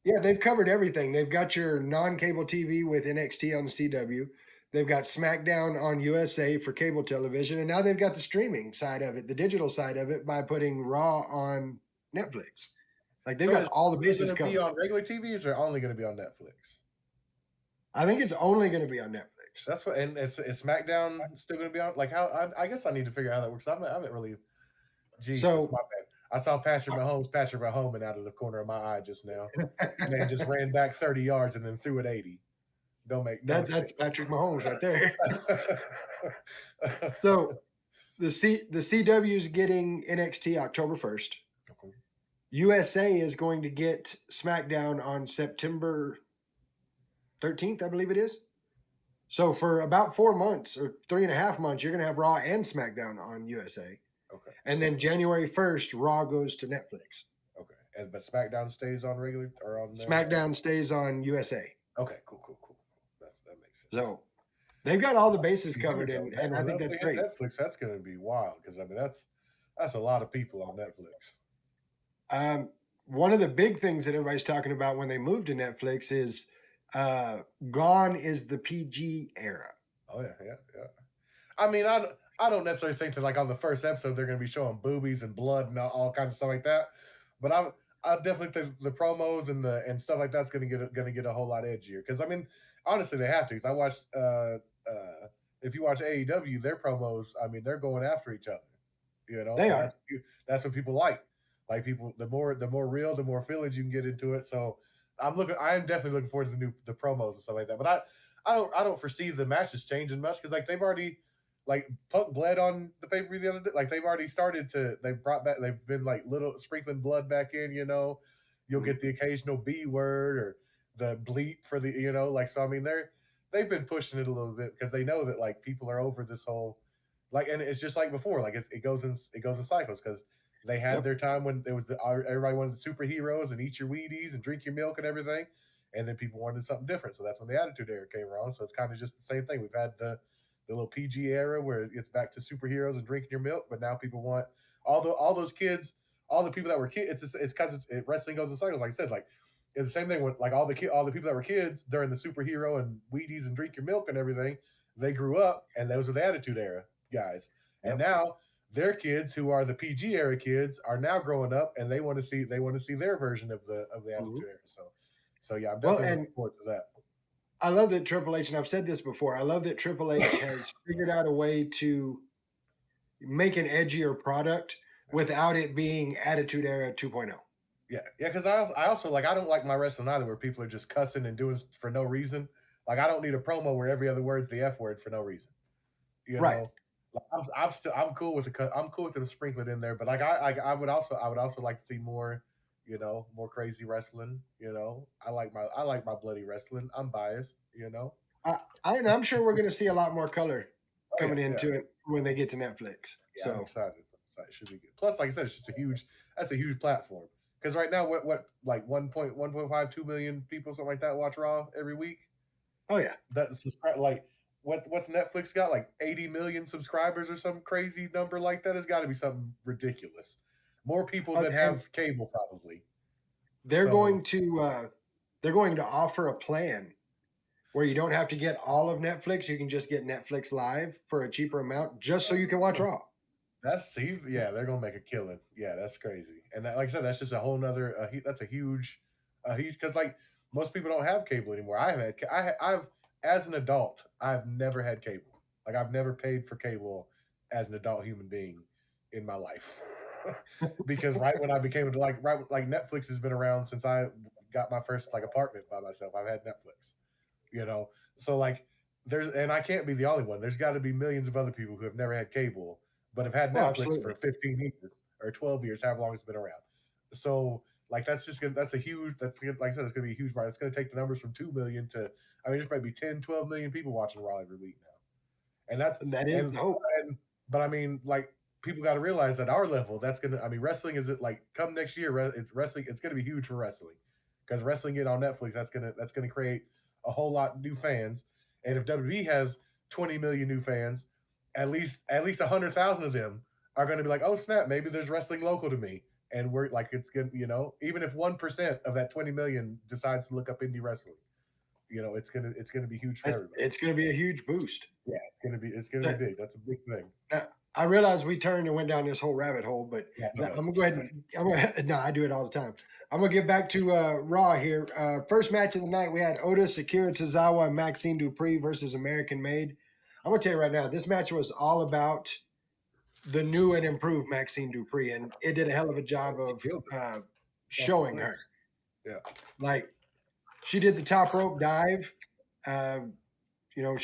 Yeah, they've covered everything. They've got your non-cable TV with NXT on the CW. They've got SmackDown on USA for cable television, and now they've got the streaming side of it, the digital side of it, by putting Raw on Netflix. Like they've got all the bases going to be covered. on regular TV, or is it only going to be on Netflix? I think it's only going to be on Netflix. That's what, and is SmackDown still going to be on? Like how? I guess I need to figure out how that works. I haven't really. Geez, So my bad. I saw Patrick Mahomes out of the corner of my eye just now. Man just ran back 30 yards and then threw it 80. That's Patrick Mahomes right there. So the CW is getting NXT October 1st. Okay. USA is going to get SmackDown on September 13th, I believe it is. So for about 4 months or 3.5 months, you're going to have Raw and SmackDown on USA. Okay. And then January 1st, Raw goes to Netflix. Okay. But SmackDown stays on regular or on SmackDown stays on USA. Okay. Cool. That makes sense. So they've got all the bases covered, and I think that's great. Netflix, that's going to be wild, because I mean that's a lot of people on Netflix. One of the big things that everybody's talking about when they move to Netflix is gone is the PG era. Oh yeah. I mean, I don't necessarily think that like on the first episode they're going to be showing boobies and blood and all kinds of stuff like that, but I definitely think the promos and stuff like that's going to get a whole lot edgier, because I mean honestly they have to. Because I watched if you watch AEW, their promos, I mean they're going after each other. You know, they are. That's what people like. Like people, the more real, the more feelings you can get into it. So I am definitely looking forward to the promos and stuff like that. But I don't foresee the matches changing much, because like they've already, like Punk bled on the pay per view the other day. Like they've already started to, they've been like little sprinkling blood back in. You know, you'll get the occasional B word or the bleep for the, you know, like, so I mean they've been pushing it a little bit, because they know that like people are over this whole, like, and it's just like before, like it goes in cycles, because they had their time when it was everybody wanted the superheroes and eat your Wheaties and drink your milk and everything, and then people wanted something different. So that's when the Attitude Era came around. So it's kind of just the same thing. We've had the little PG era where it's back to superheroes and drinking your milk, but now people want all those kids, all the people that were kids. It's because wrestling goes in cycles. Like I said, like it's the same thing with like all the people that were kids during the superhero and Wheaties and drink your milk and everything. They grew up, and those were the Attitude Era guys, and now their kids, who are the PG era kids, are now growing up, and they want to see their version of the Attitude Era. So yeah, I'm definitely looking forward to that. I love that Triple H, and I've said this before, I love that Triple H has figured out a way to make an edgier product without it being Attitude Era 2.0. Yeah, because I also like, I don't like my wrestling either where people are just cussing and doing for no reason. Like I don't need a promo where every other word's the F word for no reason. You know? Like, I'm cool with the sprinkling in there, but like I would also like to see more, you know, more crazy wrestling. You know, I like my bloody wrestling. I'm biased, you know. I'm sure we're going to see a lot more color coming into it when they get to Netflix. Yeah, so I'm excited. It should be good. Plus, like I said, it's just that's a huge platform. Because right now, what like 1.5, 2 million people, something like that, watch Raw every week. Oh yeah, that's like. What's Netflix got, like 80 million subscribers or some crazy number like that? Has got to be something ridiculous. More people than have cable probably. They're going to offer a plan where you don't have to get all of Netflix. You can just get Netflix Live for a cheaper amount, just so you can watch Raw. They're gonna make a killing. Yeah, that's crazy. And that, like I said, that's just a whole nother. That's a huge, because like most people don't have cable anymore. I've as an adult, I've never had cable. Like I've never paid for cable as an adult human being in my life. Because right when I became like Netflix has been around since I got my first like apartment by myself. I've had Netflix. you know. So like and I can't be the only one. There's got to be millions of other people who have never had cable, but have had Oh, Netflix absolutely. for 15 years or 12 years, however long it's been around. So like that's a huge like I said, it's gonna be a huge market. It's gonna take the numbers from 2 million to I mean there's probably 10, 12 million people watching Raw every week now. And that's That is and the hope. and but I mean like people got to realize at our level that's gonna I mean wrestling is it like come next year it's wrestling it's gonna be huge for wrestling because wrestling it on Netflix that's gonna create a whole lot new fans. And if WWE has 20 million new fans, at least 100,000 of them are going to be like, oh snap, maybe there's wrestling local to me, and we're like, it's good, you know. Even if 1% of that 20 million decides to look up indie wrestling, you know, it's gonna be huge for everybody. It's going to be a huge boost. Yeah, it's gonna be big. That's a big thing. Now, I realize we turned and went down this whole rabbit hole, but Yeah, I'm gonna go ahead and no, I do it all the time. I'm gonna get back to Raw here. First match of the night, we had Otis, Akira Tozawa, and Maxine Dupree versus American Made. I'm gonna tell you right now, this match was all about the new and improved Maxine Dupree, and it did a hell of a job of showing her. Yeah. Like she did the top rope dive. You know,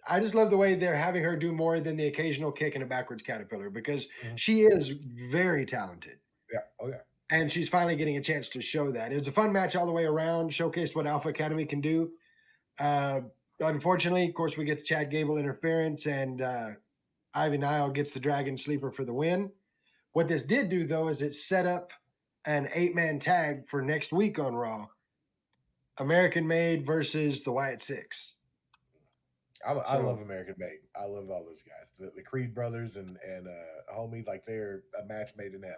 I just love the way they're having her do more than the occasional kick and a backwards caterpillar because she is very talented. Yeah. Oh yeah. And she's finally getting a chance to show that. It was a fun match all the way around, showcased what Alpha Academy can do. Unfortunately, of course, we get the Chad Gable interference and Ivy Nile gets the Dragon Sleeper for the win. What this did do, though, is it set up an 8-man tag for next week on Raw. American Made versus the Wyatt Six. I love American Made. I love all those guys. The Creed brothers and homie, like they're a match made in heaven.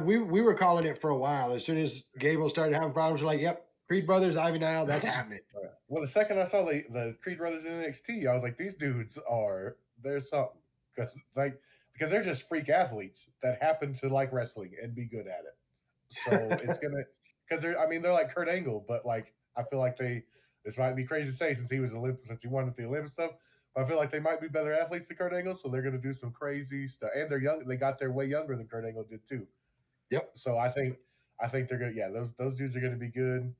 We were calling it for a while. As soon as Gable started having problems, we're like, yep, Creed brothers, Ivy Nile, that's happening. Well, the second I saw the Creed brothers in NXT, I was like, these dudes there's something because they're just freak athletes that happen to like wrestling and be good at it. So it's gonna because they're like Kurt Angle, but like I feel like this might be crazy to say since he won at the Olympic stuff, but I feel like they might be better athletes than Kurt Angle, so they're gonna do some crazy stuff. And they're young; they got there way younger than Kurt Angle did too. Yep. So I think they're gonna those dudes are gonna be good.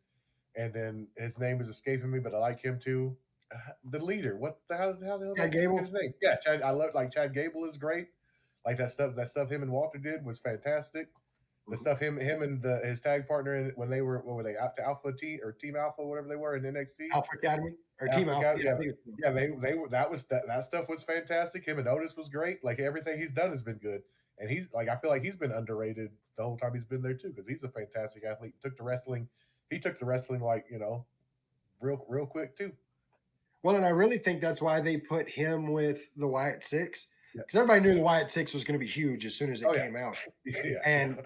And then his name is escaping me, but I like him too. The leader, what the hell? How the hell Chad Gable. His name? Yeah, Chad. I love Chad Gable is great. Like that stuff him and Walter did was fantastic. The stuff him and his tag partner when they were what were they out to Alpha Team or Team Alpha whatever they were in NXT Alpha Academy or Team Alpha. That stuff was fantastic. Him and Otis was great. Like everything he's done has been good, and he's like I feel like he's been underrated the whole time he's been there too because he's a fantastic athlete. He took the wrestling like real quick too. Well, and I really think that's why they put him with the Wyatt Six because everybody knew the Wyatt Six was going to be huge as soon as it came out. Yeah. And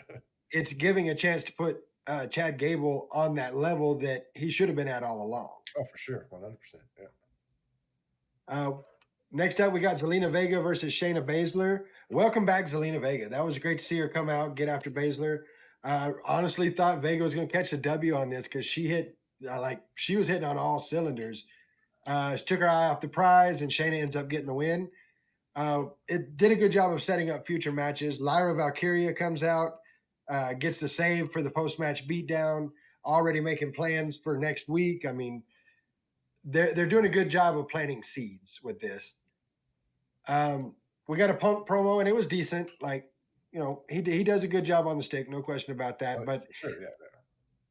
it's giving a chance to put Chad Gable on that level that he should have been at all along. Oh, for sure. 100%. Yeah. Next up, we got Zelina Vega versus Shayna Baszler. Welcome back, Zelina Vega. That was great to see her come out, get after Baszler. Honestly thought Vega was going to catch the W on this because she hit she was hitting on all cylinders. She took her eye off the prize, and Shayna ends up getting the win. It did a good job of setting up future matches. Lyra Valkyria comes out, gets the save for the post-match beatdown, already making plans for next week. I mean, they're doing a good job of planting seeds with this. We got a Punk promo, and it was decent. Like, he does a good job on the stick, no question about that. But sure, yeah.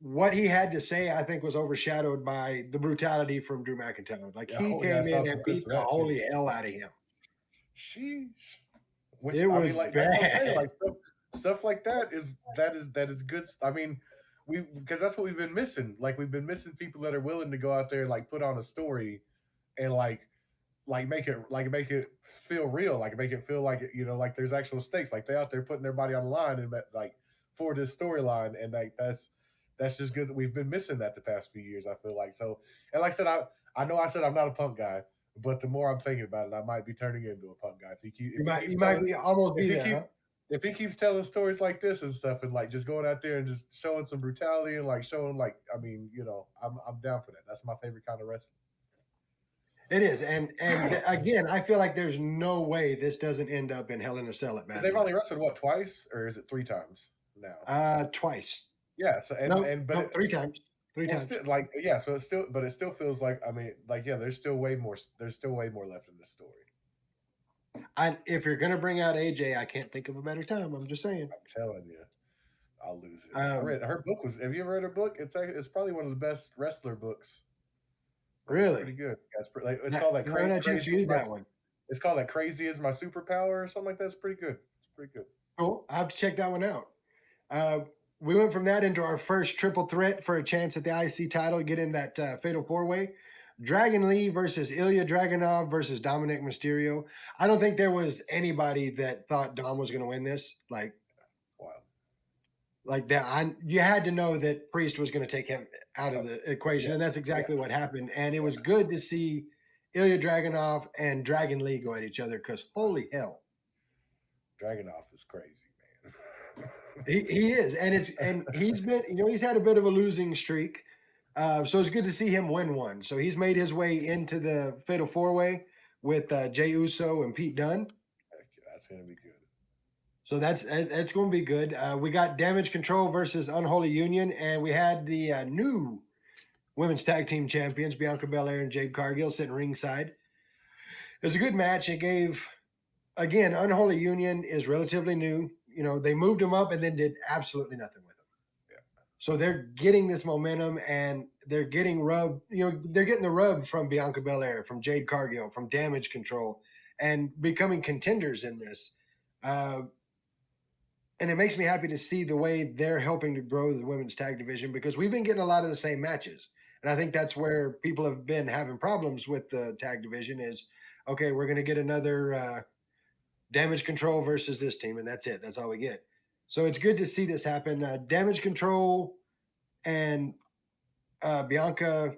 What he had to say, I think, was overshadowed by the brutality from Drew McIntyre. Like, he came in and beat the holy hell out of him. Sheesh. It was bad. Like stuff like that is good. I mean, because that's what we've been missing. Like we've been missing people that are willing to go out there and like put on a story and like make it feel real, like make it feel like like there's actual stakes. Like they out there putting their body on the line and like for this storyline, and like that's just good. We've been missing that the past few years. I feel like so. And like I said, I know I said I'm not a Punk guy. But the more I'm thinking about it, I might be turning into a Punk guy. If he keeps telling stories like this and stuff, and like just going out there and just showing some brutality and like showing like, I mean, I'm down for that. That's my favorite kind of wrestling. It is, and again, I feel like there's no way this doesn't end up in Hell in a Cell at Mad. They've only wrestled twice, or is it 3 times now? Twice. Yeah. So 3 times. Three Well, times. still, like, yeah. So it still feels like, I mean, like, yeah. There's still way more. There's still way more left in this story. If you're gonna bring out AJ, I can't think of a better time. I'm just saying. I'm telling you, I'll lose it. I Um, read her book was. Have you ever read her book? It's probably one of the best wrestler books. Like, it's pretty really? good. Like, it's Nah, called like I haven't had a chance to crazy. read that one. It's called like Crazy is My Superpower or something like that. It's pretty good. It's pretty good. Cool. I have to check that one out. We went from that into our first triple threat for a chance at the IC title, get in that fatal four way. Dragon Lee versus Ilya Dragunov versus Dominic Mysterio. I don't think there was anybody that thought Dom was going to win this. Wow. Like that, you had to know that Priest was going to take him out of the equation, and that's exactly what happened. And it was good to see Ilya Dragunov and Dragon Lee go at each other because holy hell, Dragunov is crazy, man. he is, and he's been, he's had a bit of a losing streak, so it's good to see him win one. So he's made his way into the Fatal Four Way with Jey Uso and Pete Dunne. That's gonna be good. So that's going to be good. We got Damage Control versus Unholy Union, and we had the new women's tag team champions Bianca Belair and Jade Cargill sitting ringside. It was a good match. It gave, again, Unholy Union is relatively new. They moved them up and then did absolutely nothing with them. Yeah. So they're getting this momentum and they're getting rubbed. They're getting the rub from Bianca Belair, from Jade Cargill, from Damage Control, and becoming contenders in this. And it makes me happy to see the way they're helping to grow the women's tag division because we've been getting a lot of the same matches. And I think that's where people have been having problems with the tag division is, okay, we're going to get another Damage Control versus this team, and that's it. That's all we get. So it's good to see this happen. Damage Control and Bianca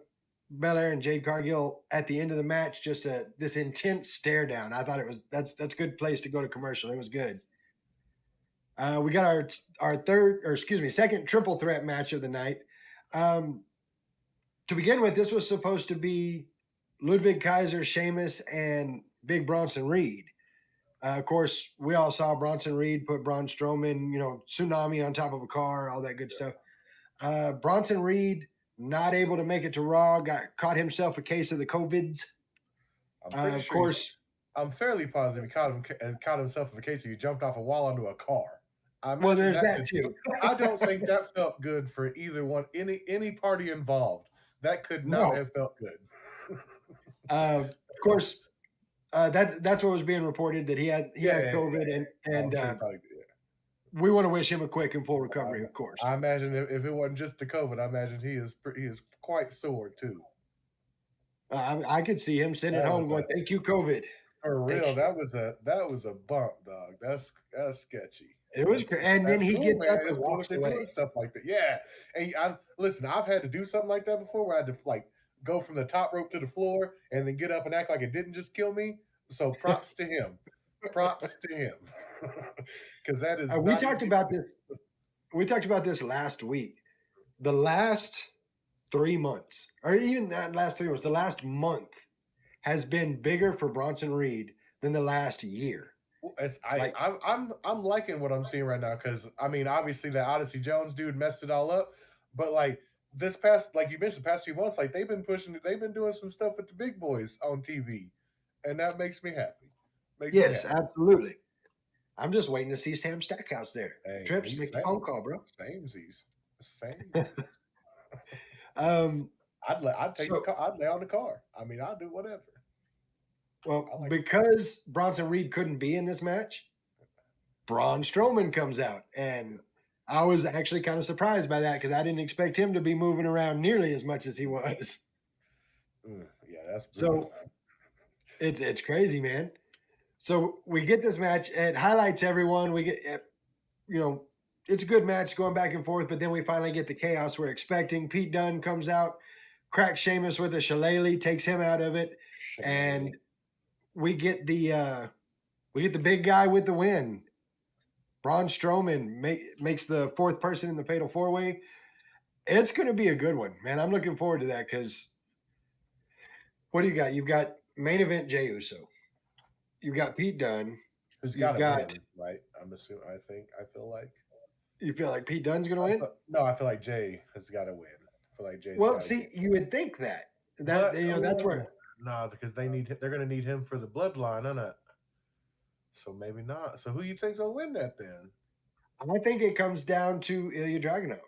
Belair and Jade Cargill at the end of the match, just this intense stare down. I thought that's a good place to go to commercial. It was good. We got our second triple threat match of the night. To begin with, this was supposed to be Ludwig Kaiser, Sheamus, and Big Bronson Reed. Of course, we all saw Bronson Reed put Braun Strowman, tsunami on top of a car, all that good stuff. Bronson Reed not able to make it to Raw, caught himself a case of the COVIDs. Of course, I'm fairly positive he caught himself a case if he jumped off a wall onto a car. Well, there's that too. I don't think that felt good for either one, any party involved. That could not have felt good. Of course, that's what was being reported that he had COVID, and we want to wish him a quick and full recovery. Of course, I imagine if it wasn't just the COVID, I imagine he is quite sore too. I could see him sitting at home going, "Thank you, COVID." For real, that was a bump, dog. That's sketchy. It was, and then he gets up and walks away. Stuff like that, yeah. And listen, I've had to do something like that before, where I had to go from the top rope to the floor and then get up and act like it didn't just kill me. So props to him. Props to him. Because that is. We talked about this. We talked about this last week. The last 3 months, or even that last 3 months, the last month has been bigger for Bronson Reed than the last year. I'm liking what I'm seeing right now because I mean obviously the Odyssey Jones dude messed it all up, but this past, like you mentioned, the past few months, they've been doing some stuff with the big boys on TV, and that makes me happy. Yes, absolutely. I'm just waiting to see Sam Stackhouse there. Hey, Trips, make the phone call, bro. Samesies. I'd lay on the car. I mean, I'd do whatever. Well, because Bronson Reed couldn't be in this match, Braun Strowman comes out. And I was actually kind of surprised by that because I didn't expect him to be moving around nearly as much as he was. Yeah, that's brutal. So it's crazy, man. So we get this match. It highlights everyone. We get, it's a good match going back and forth, but then we finally get the chaos we're expecting. Pete Dunne comes out, cracks Sheamus with a shillelagh, takes him out of it, and we get the big guy with the win. Braun Strowman makes the fourth person in the Fatal 4-Way. It's going to be a good one, man. I'm looking forward to that because what do you got? You've got main event Jey Uso. You've got Pete Dunne. Who's got win, right? I'm assuming. I feel like. You feel like Pete Dunne's going to win? No, I feel like Jey has got to win feel like Jay's Well, gotta see, get. you would think that But that's where nah, because they're gonna need him for the bloodline, innit? So maybe not. So who you think's gonna win that then? I think it comes down to Ilya Dragunov.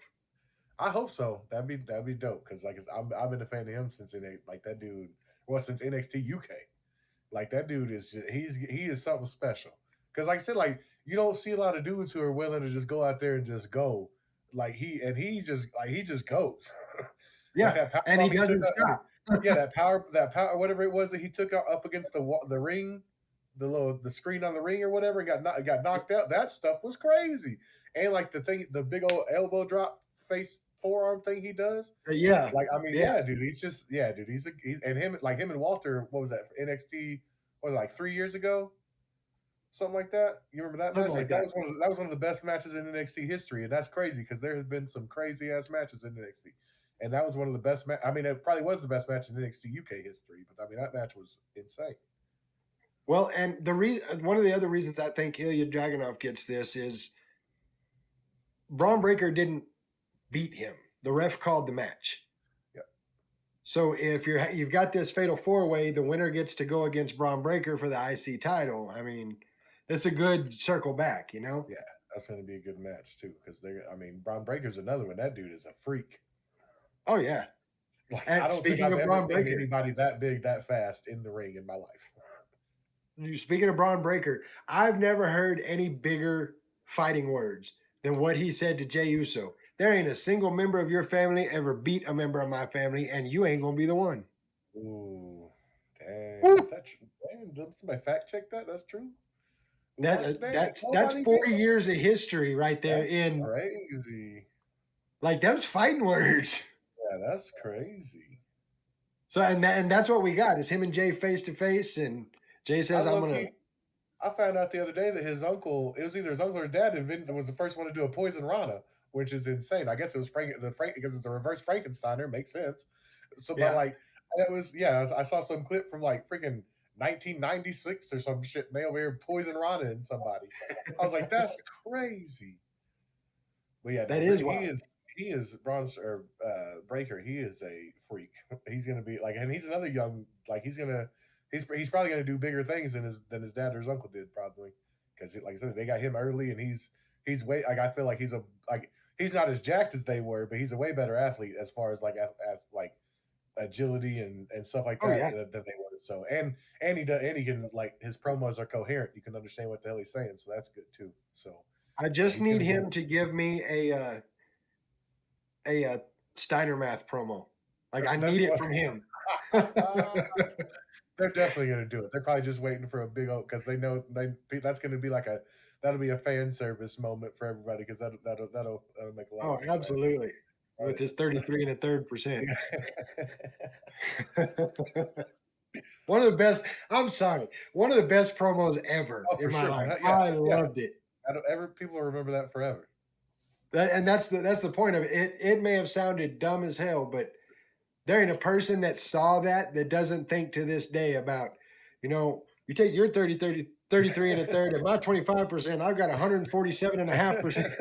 I hope so. That'd be dope. Because like I've been a fan of him since like that dude. Well, since NXT UK. Like that dude is he is something special. Because like I said, like you don't see a lot of dudes who are willing to just go out there and just go. Like he just goes. Like Yeah, that power and he bomb took doesn't out, stop. yeah, that power whatever it was that he took out up against the ring, the screen on the ring or whatever, and got knocked out. That stuff was crazy. And like the big old elbow drop face forearm thing he does. Yeah, Like I mean, yeah, yeah, dude, he's and him and Walter, what was that NXT? What was it, like 3 years ago, something like that? You remember that match? something like Like that. that was one of the best matches in NXT history, and that's crazy because there has been some crazy ass matches in NXT, and that was one of the best. I mean, it probably was the best match in NXT UK history, but I mean that match was insane. Well, and one of the other reasons I think Ilya Dragunov gets this is Braun Breaker didn't beat him. The ref called the match. Yep. So if you've got this fatal four-way, the winner gets to go against Braun Breaker for the IC title. I mean, it's a good circle back, you know? Yeah, that's going to be a good match too because I mean, Braun Breaker's another one. That dude is a freak. Oh yeah. Like And I don't think speaking I've of ever Braun seen Breaker, anybody that big that fast in the ring in my life. speaking of Braun Breaker, I've never heard any bigger fighting words than what he said to Jey Uso. There ain't a single member of your family ever beat a member of my family, and you ain't gonna be the one. Ooh, dang! Woo! Is that true? Dang, did somebody fact check that? That's true. Dang, That's nobody 40 did. years of history right there. That's In crazy. like them's fighting words. Yeah, that's crazy. So and that's what we got is him and Jay face to face, and Jay says, "I'm gonna." I found out the other day that his uncle, it was either his uncle or dad, was the first one to do a poison Rana, which is insane. I guess it was Frank because it's a reverse Frankensteiner, makes sense. So, Yeah. but like, it was I saw some clip from like freaking 1996 or some shit. And they over here poison Rana in somebody. I was like, that's crazy. But yeah, That is he wild. he is Bronze or Breaker. He is a freak. He's gonna be like, and he's another young like he's probably gonna do bigger things than his dad or his uncle did probably because like I said they got him early and he's way like I feel like he's not as jacked as they were, but he's a way better athlete as far as like like agility and stuff like Oh, that yeah. than they were. So and he can like his promos are coherent. You can understand what the hell he's saying, so that's good too. So. I just he's need gonna him to give me a Steiner Math promo. Like I That's need it what- from him. They're definitely gonna do it. They're probably just waiting for a big old because they know that's gonna be like that'll be a fan service moment for everybody because that'll make a lot. Oh, of people absolutely. With his 33 and a third percent. One of the best. I'm sorry. One of the best promos ever Oh, for in my sure, life. man. Yeah, I yeah. loved it. People will remember that forever. And that's the point of it. It may have sounded dumb as hell, but there ain't a person that saw that doesn't think to this day about, you take your 33 and a third and my 25%, I've got 147.5%.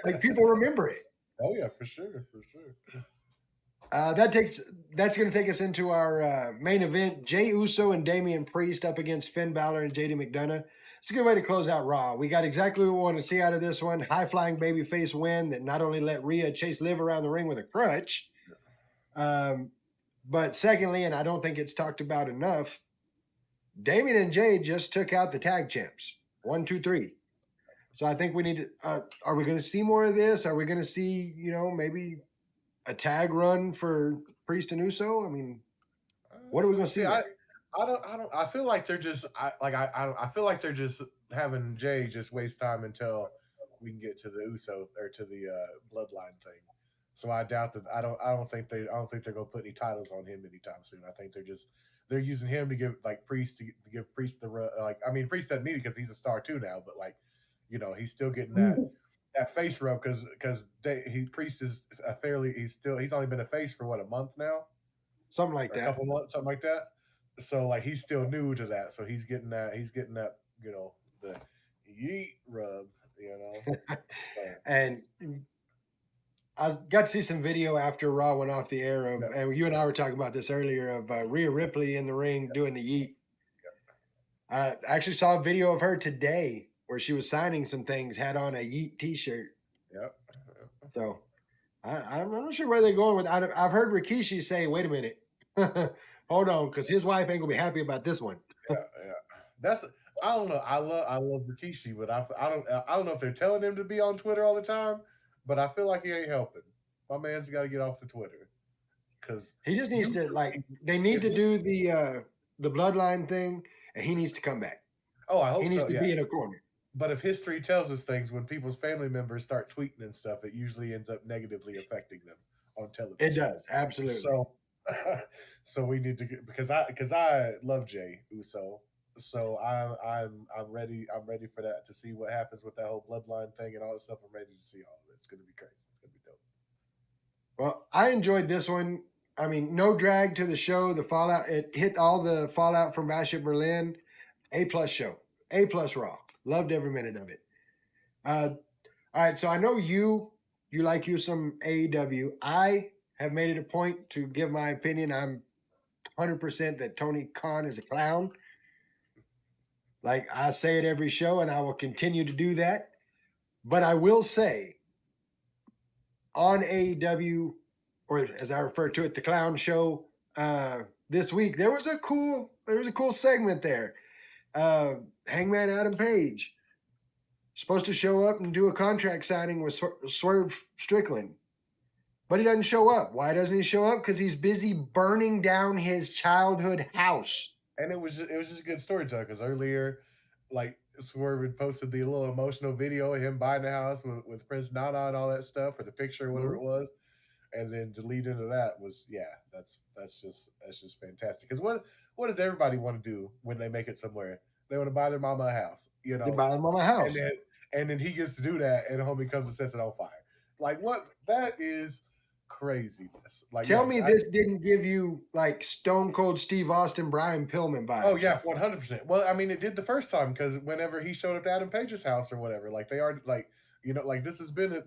Like people remember it. Oh yeah, for sure. That's going to take us into our main event: Jey Uso and Damian Priest up against Finn Balor and JD McDonough. It's a good way to close out Raw. We got exactly what we want to see out of this one: high-flying babyface win that not only let Rhea chase Liv around the ring with a crutch, but secondly, and I don't think it's talked about enough, Damian and Jay just took out the tag champs. 1, 2, 3. So I think we need to. Are we going to see more of this? Are we going to see, maybe a tag run for Priest and Uso? I mean, what are we going to see? I feel like they're just I feel like they're just having Jay just waste time until we can get to the Uso or to the bloodline thing. So I doubt that I don't think they're gonna put any titles on him anytime soon. I think they're using him to give like Priest to give Priest the Priest doesn't need it because he's a star too now, but he's still getting that face rub because Priest is he's only been a face for what, a month now, Something like a that. couple months, something like that. So like he's still new to that, so he's getting that the yeet rub, And I got to see some video after Raw went off the air of, Yep. and you and I were talking about this earlier, of Rhea Ripley in the ring doing the yeet. I actually saw a video of her today where she was signing some things, had on a yeet T-shirt. Yep. So I'm not sure where they're going with. I've heard Rikishi say, "Wait a minute, hold on," because his wife ain't gonna be happy about this one. Yeah. That's I don't know. I love Rikishi, but I don't know if they're telling him to be on Twitter all the time, but I feel like he ain't helping. My man's got to get off the Twitter because He just needs to They need to do the bloodline thing, and he needs to come back. Oh, I hope He needs so. to Yeah. be in a corner. But if history tells us things, when people's family members start tweeting and stuff, it usually ends up negatively affecting them on television. It does, absolutely. So, so we need to get because I love Jay Uso. So I'm ready. I'm ready for that to see what happens with that whole bloodline thing and all that stuff. I'm ready to see all of it. It's gonna be crazy. It's gonna be dope. Well, I enjoyed this one. I mean, no drag to the show. The fallout, it hit all the fallout from Bash at Berlin. A+ show, A+ Raw. Loved every minute of it. All right, so I know you like you some AEW. I have made it a point to give my opinion. I'm 100% that Tony Khan is a clown. Like I say it every show, and I will continue to do that. But I will say, on AEW, or as I refer to it, the Clown Show, this week there was a cool segment there. Hangman Adam Page supposed to show up and do a contract signing with Swerve Strickland, but he doesn't show up. Why doesn't he show up? Because he's busy burning down his childhood house. And it was just a good storytelling because earlier, like Swerve had posted the little emotional video of him buying the house with Prince Nana and all that stuff, or the picture, or whatever it was, and then to lead into that was that's just fantastic. Because what does everybody want to do when they make it somewhere? They want to buy their mama a house, you know. They buy him on my house. And then he gets to do that, and homie comes and sets it on fire. Like what? That is craziness. Like Tell me this didn't give you like Stone Cold Steve Austin, Brian Pillman vibes. Oh yeah, 100%. Well, I mean, it did the first time because whenever he showed up to Adam Page's house or whatever, like they are like, you know, like this has been a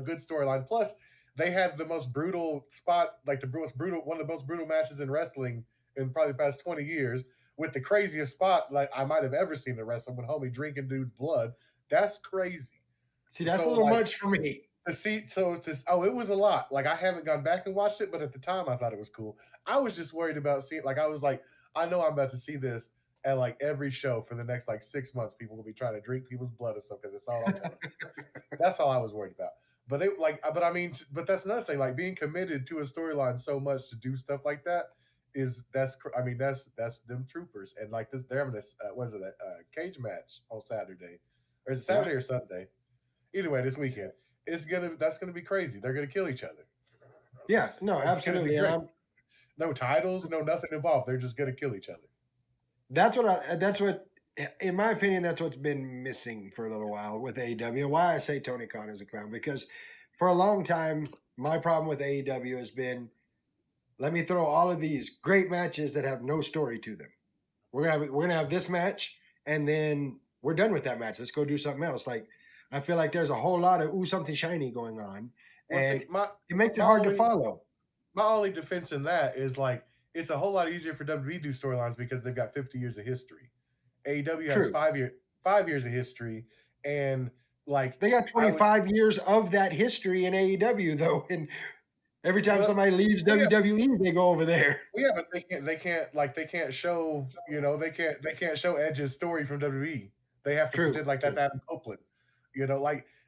good storyline. Plus, they had the most brutal spot, like one of the most brutal matches in wrestling in probably the past 20 years, with the craziest spot like I might have ever seen in wrestling with homie drinking dude's blood. That's crazy. See, that's a little much for me. It was a lot. Like I haven't gone back and watched it, but at the time I thought it was cool. I was just worried about seeing. Like I was like, I know I'm about to see this at like every show for the next like 6 months. People will be trying to drink people's blood or something because it's all on television. That's all I was worried about. But but that's another thing. Like being committed to a storyline so much to do stuff like that that's them troopers. And like this, they're having this cage match on Saturday, or is it Saturday or Sunday? Either way, this weekend. That's gonna be crazy. They're gonna kill each other. Yeah, no, absolutely. No titles, no nothing involved. They're just gonna kill each other. That's what, in my opinion, that's what's been missing for a little while with AEW. Why I say Tony Khan is a clown, because for a long time, my problem with AEW has been, let me throw all of these great matches that have no story to them. We're gonna have this match, and then we're done with that match. Let's go do something else. Like I feel like there's a whole lot of something shiny going on, and it makes it hard to follow. My only defense in that is like it's a whole lot easier for WWE to do storylines because they've got 50 years of history. AEW has 5 years of history, and like they got 25 years of that history in AEW though, and every time somebody leaves WWE, they go over there. Yeah, but they can't show, you know, they can't show Edge's story from WWE. They have to pretend like that's Adam Copeland. You know,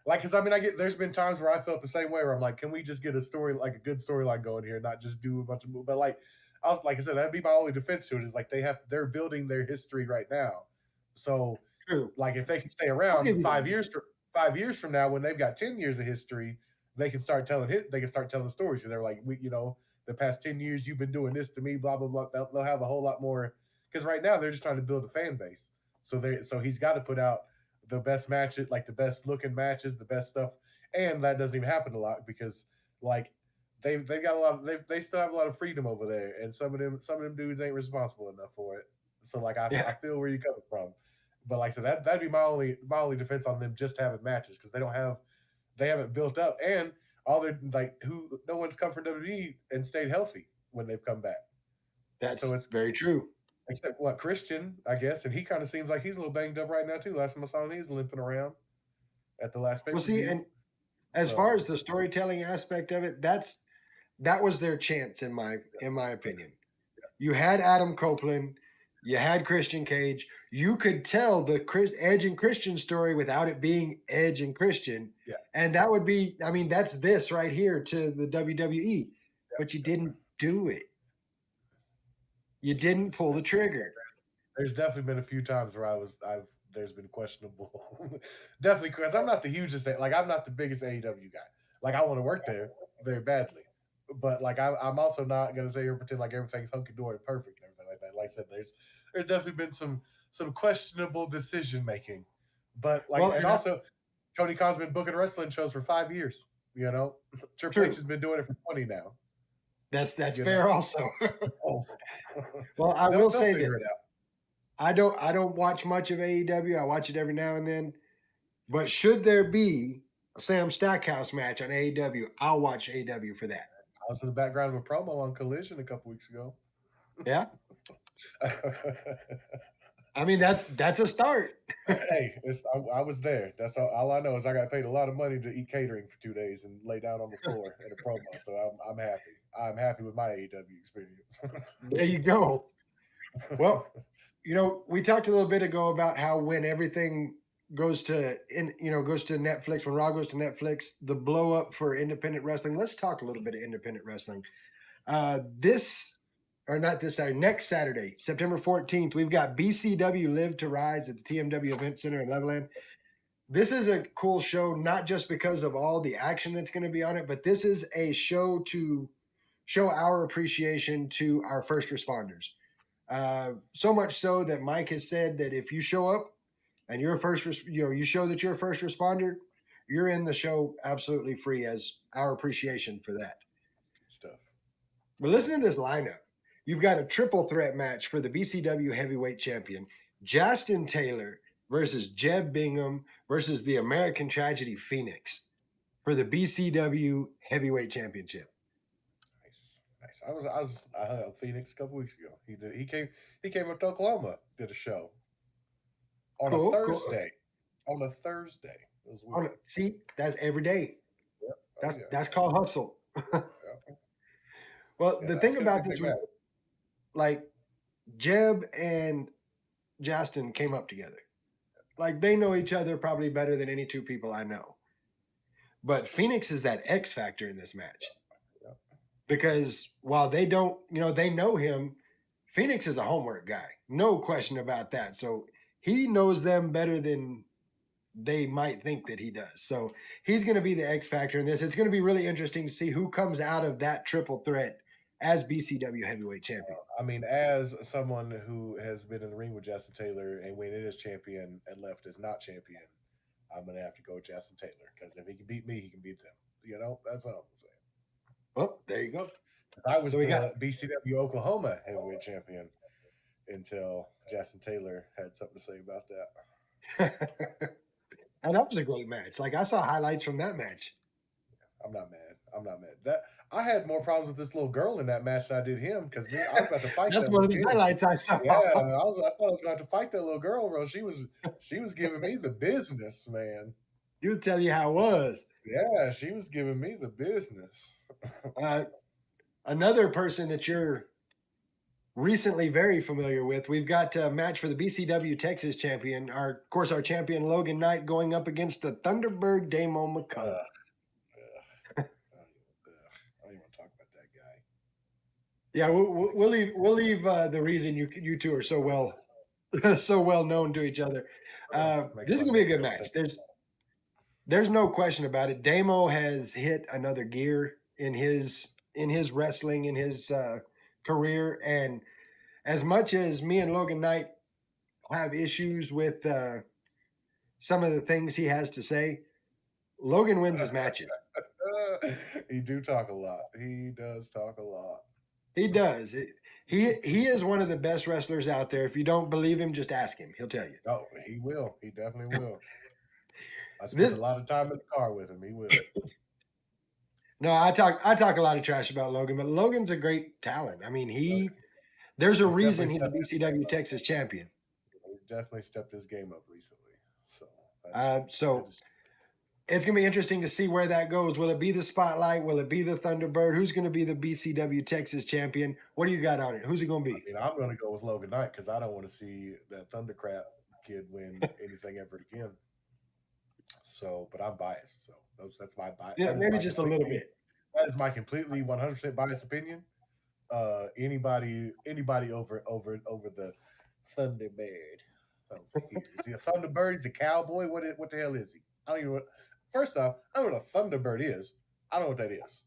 because I mean, there's been times where I felt the same way where I'm like, can we just get a story, like a good storyline going here, not just do a bunch of moves? But like I said, that'd be my only defense to it is like they're building their history right now. So like if they can stay around 5 years from now, when they've got 10 years of history, they can start telling stories. So they're like, the past 10 years you've been doing this to me, blah blah blah. They'll have a whole lot more because right now they're just trying to build a fan base. So he's got to put out the best matches, like the best looking matches, the best stuff, and that doesn't even happen a lot because like they've got a lot. They still have a lot of freedom over there, and some of them dudes ain't responsible enough for it. So like I feel where you're coming from, but like so that'd be my only defense on them just having matches because they haven't built up. And all they're like no one's come from WWE and stayed healthy when they've come back. That's So it's very true. except what Christian, I guess, and he kind of seems like he's a little banged up right now too. Last time I saw him, he was limping around at the last pay Well, per see, view. and as far as the storytelling aspect of it, that was their chance in my opinion. You had Adam Copeland, you had Christian Cage. You could tell the Edge and Christian story without it being Edge and Christian. Yeah. And that would be, I mean, that's this right here to the WWE. But you didn't do it. You didn't pull the trigger. There's definitely been a few times where there's been questionable, definitely because I'm not the hugest, like I'm not the biggest AEW guy. Like I want to work there very badly, but like I'm also not gonna say or pretend like everything's hunky dory perfect and everything like that. Like I said, there's definitely been some questionable decision making, but like Well, and and I- also Tony Khan's been booking wrestling shows for 5 years. You know, Triple True. H has been doing it for 20 now. That's You fair know. also. Oh. Well, I They'll will say figure this. it out. I don't watch much of AEW. I watch it every now and then. But should there be a Sam Stackhouse match on AEW, I'll watch AEW for that. I was in the background of a promo on Collision a couple weeks ago. Yeah. I mean, that's a start. Hey, I was there. That's all I know is I got paid a lot of money to eat catering for 2 days and lay down on the floor in a promo. So I'm happy. I'm happy with my AEW experience. There you go. Well, we talked a little bit ago about how when everything goes to Netflix, when Raw goes to Netflix, the blow up for independent wrestling. Let's talk a little bit of independent wrestling. Next Saturday, September 14th, we've got BCW Live to Rise at the TMW Event Center in Levelland. This is a cool show, not just because of all the action that's going to be on it, but this is a show to show our appreciation to our first responders. So much so that Mike has said that if you show up and you're you show that you're a first responder, you're in the show absolutely free as our appreciation for that. Stuff. But listen to this lineup. You've got a triple threat match for the BCW heavyweight champion, Justin Taylor versus Jeb Bingham versus the American Tragedy Phoenix for the BCW heavyweight championship. Nice. I hung out with Phoenix a couple weeks ago. He came up to Oklahoma, did a show on a Thursday. On a Thursday. It was weird. See, that's every day. Yep. That's called hustle. Yep. Well, the thing about this one, like Jeb and Justin came up together. Like they know each other probably better than any two people I know. But Phoenix is that X factor in this match. Because while they don't, they know him, Phoenix is a homework guy. No question about that. So he knows them better than they might think that he does. So he's going to be the X factor in this. It's going to be really interesting to see who comes out of that triple threat as BCW heavyweight champion. I mean, as someone who has been in the ring with Justin Taylor and when it is champion and left as not champion, I'm going to have to go with Justin Taylor because if he can beat me, he can beat them. That's what I'm saying. Well, there you go. I was the BCW Oklahoma heavyweight champion until Justin Taylor had something to say about that. And that was a great match. Like I saw highlights from that match. I'm not mad. That I had more problems with this little girl in that match than I did him because I was about to fight. That's one of the highlights I saw. Yeah, I thought I was going to have to fight that little girl, bro. She was giving me the business, man. You'll tell you how it was. Yeah, she was giving me the business. Another person that you're recently very familiar with, we've got a match for the BCW Texas champion, our champion Logan Knight going up against the Thunderbird Damo McCullough. I don't even want to talk about that guy. Yeah, we'll leave the reason you two are so well known to each other. This is gonna be a good match. There's no question about it. Damo has hit another gear in his wrestling, in his career, and as much as me and Logan Knight have issues with some of the things he has to say, Logan wins his matches. He does talk a lot. He does. He is one of the best wrestlers out there. If you don't believe him, just ask him. He'll tell you. Oh, he will. He definitely will. I spent a lot of time in the car with him. He will. No, I talk a lot of trash about Logan, but Logan's a great talent. I mean, there's a He's reason definitely he's the stepped BCW Texas champion. He's definitely stepped his game up recently. So So good to see. it's gonna be interesting to see where that goes. Will it be the Spotlight? Will it be the Thunderbird? Who's gonna be the BCW Texas champion? What do you got on it? Who's it gonna I be? mean, I'm going to go with Logan Knight because I don't want to see that Thundercrap kid win anything ever again. So, but I'm biased. So that's my bias. Yeah, maybe just a little bit. That is my completely 100% biased opinion. Anybody over the Thunderbird. Over here. Is he a Thunderbird? He's a cowboy. What the hell is he? I don't even. First off, I don't know what a Thunderbird is. I don't know what that is.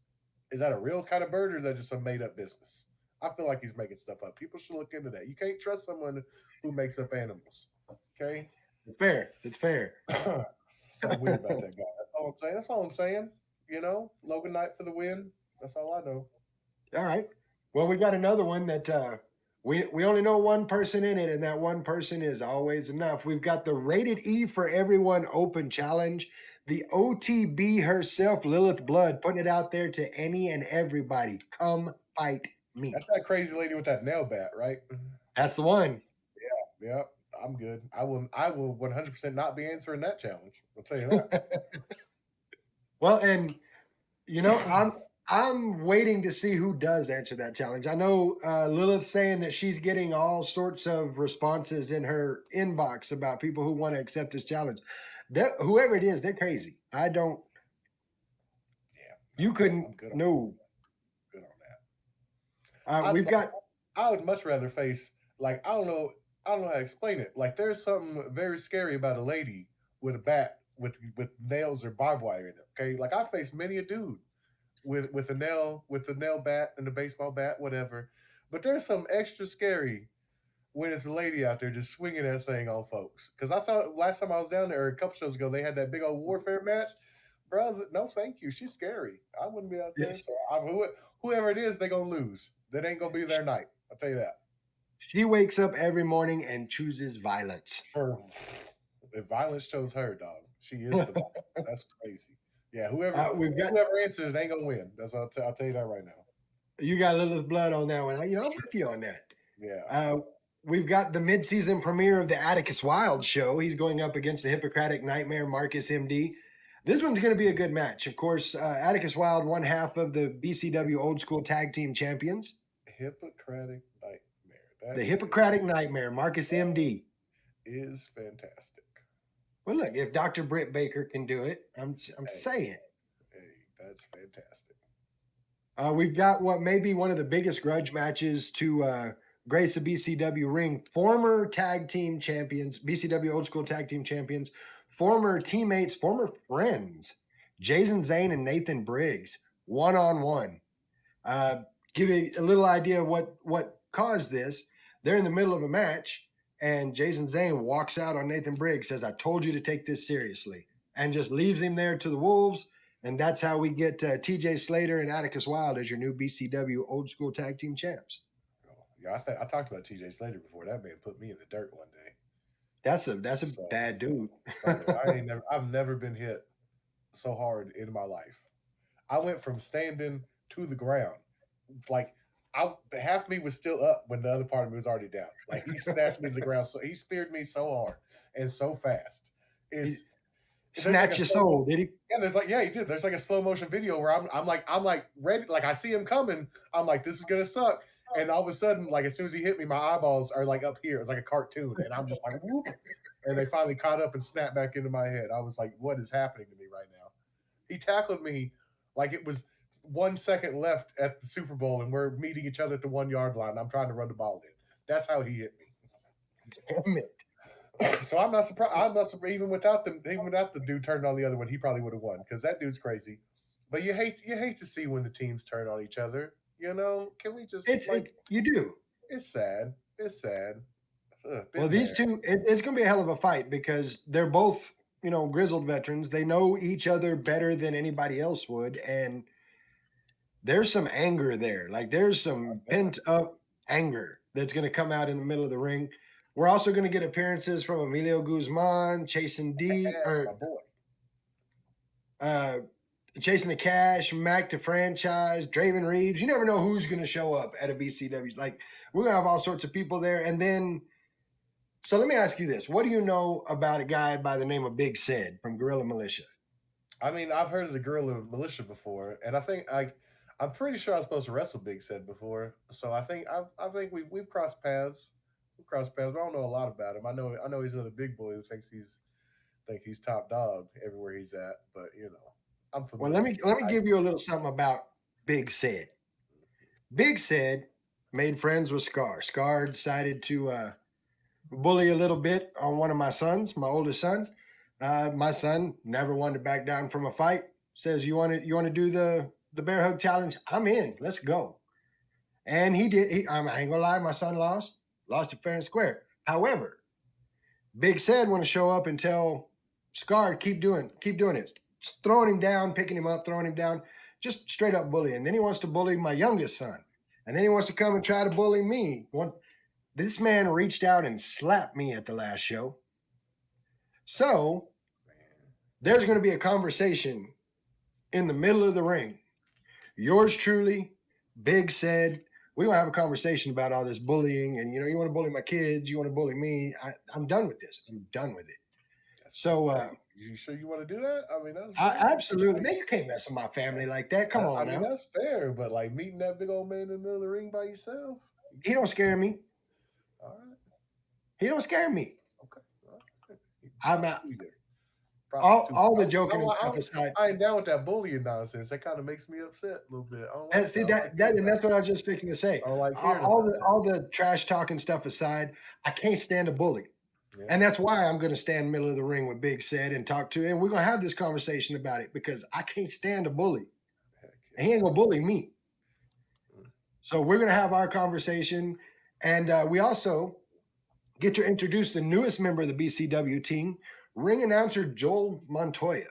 Is that a real kind of bird or is that just some made up business? I feel like he's making stuff up. People should look into that. You can't trust someone who makes up animals. Okay. It's fair. It's fair. Something weird about that guy. That's all I'm saying. That's all I'm saying. You know, Logan Knight for the win. That's all I know. All right. Well, we got another one that we only know one person in it, and that one person is always enough. We've got the Rated E for Everyone Open Challenge. The OTB herself, Lilith Blood, putting it out there to any and everybody. Come fight me. That's that crazy lady with that nail bat, right? That's the one. Yeah, I'm good. I will 100% not be answering that challenge. I'll tell you that. Well, and you know, I'm waiting to see who does answer that challenge. I know Lilith saying that she's getting all sorts of responses in her inbox about people who want to accept this challenge. Whoever it is, they're crazy. I don't. Yeah, You I'm couldn't. good on No. good on that. We've got. I would much rather face like I don't know how to explain it. Like there's something very scary about a lady with a bat with nails or barbed wire in it. Okay, like I faced many a dude with a nail bat and a baseball bat, whatever. But there's some extra scary when it's a lady out there just swinging that thing on folks. Because I saw last time I was down there a couple shows ago, they had that big old warfare match. Brother, no, thank you. She's scary. I wouldn't be out there. Yes. So whoever it is, they gonna lose. That ain't gonna be their night. I'll tell you that. She wakes up every morning and chooses violence. For if violence chose her, dog, she is the violence. That's crazy. Yeah, whoever answers ain't gonna win. That's I'll tell you that right now. You got Lilith Blood on that one. You know, I'm with you on that. Yeah. We've got the mid-season premiere of the Atticus Wild show. He's going up against the Hippocratic Nightmare, Marcus MD. This one's going to be a good match. Of course, Atticus Wild, one half of the BCW Old School Tag Team Champions. Hippocratic Nightmare. The Hippocratic Nightmare, Marcus MD. Is fantastic. Well, look, if Dr. Britt Baker can do it, I'm saying. Hey, that's fantastic. We've got what may be one of the biggest grudge matches to grace the BCW ring. Former tag team champions, BCW Old School Tag Team Champions, former teammates, former friends, Jason Zane and Nathan Briggs, one-on-one. Give you a little idea of what caused this. They're in the middle of a match, and Jason Zane walks out on Nathan Briggs, says, "I told you to take this seriously," and just leaves him there to the wolves. And that's how we get TJ Slater and Atticus Wild as your new BCW Old School Tag Team Champs. Yeah, I talked about TJ Slater before. That man put me in the dirt one day. That's a bad dude. I've never been hit so hard in my life. I went from standing to the ground. Like half me was still up when the other part of me was already down. Like he snatched me to the ground. So he speared me so hard and so fast. Snatch your soul, did he? Yeah, he did. There's like a slow motion video where I'm like ready, like I see him coming. I'm like, this is gonna suck. And all of a sudden, like as soon as he hit me, my eyeballs are like up here. It's like a cartoon, and I'm just like, whoop. And they finally caught up and snapped back into my head. I was like, what is happening to me right now? He tackled me like it was 1 second left at the Super Bowl, and we're meeting each other at the 1 yard line. I'm trying to run the ball in. That's how he hit me. Damn it. So I'm not surprised. Even without the dude turned on the other one, he probably would have won because that dude's crazy. But you hate to see when the teams turn on each other. You know? Can we just? You do. It's sad. It's sad. Well, these two, it's going to be a hell of a fight because they're both, grizzled veterans. They know each other better than anybody else would, and there's some anger there. Like there's some pent up anger that's going to come out in the middle of the ring. We're also going to get appearances from Emilio Guzman, Chasen D, my boy. Chasing the Cash, Mac to Franchise, Draven Reeves. You never know who's going to show up at a BCW. Like, we're going to have all sorts of people there. And then, so let me ask you this. What do you know about a guy by the name of Big Sid from Guerrilla Militia? I mean, I've heard of the Guerrilla Militia before, and I think I'm pretty sure I was supposed to wrestle Big Set before. So I think we've crossed paths. We've crossed paths. But I don't know a lot about him. I know he's another big boy who thinks he's top dog everywhere he's at. But I'm Well, familiar. let me give you a little something about Big Sid. Big Sid made friends with Scar. Scar decided to bully a little bit on one of my sons, my oldest son. My son never wanted to back down from a fight. Says, you want to do the bear hug challenge? I'm in. Let's go. And he did. I ain't gonna lie, my son lost it fair and square. However, Big Sid want to show up and tell Scar, keep doing it. Just throwing him down, picking him up, throwing him down, just straight up bullying. Then he wants to bully my youngest son. And then he wants to come and try to bully me. This man reached out and slapped me at the last show. So there's going to be a conversation in the middle of the ring. Yours truly, Big Sid. We're going to have a conversation about all this bullying. And, you want to bully my kids. You want to bully me. I'm done with this. I'm done with it. So, you sure you want to do that? I mean, that's absolutely. Man, you can't mess with my family like that. Come on I now. mean, that's fair, but like meeting that big old man in the middle of the ring by yourself. He don't scare me. All right. He don't scare me. Okay. All right. I'm out. All the joking and stuff aside. I ain't down with that bullying nonsense. That kind of makes me upset a little bit. I don't like See that, and that's what I was just fixing to say. I don't like all the trash talking stuff aside, I can't stand a bully. Yeah. And that's why I'm going to stand in the middle of the ring with Big Sid and talk to him. And we're going to have this conversation about it because I can't stand a bully. And he ain't going to bully me. So we're going to have our conversation. And we also get to introduce the newest member of the BCW team, ring announcer Joel Montoya.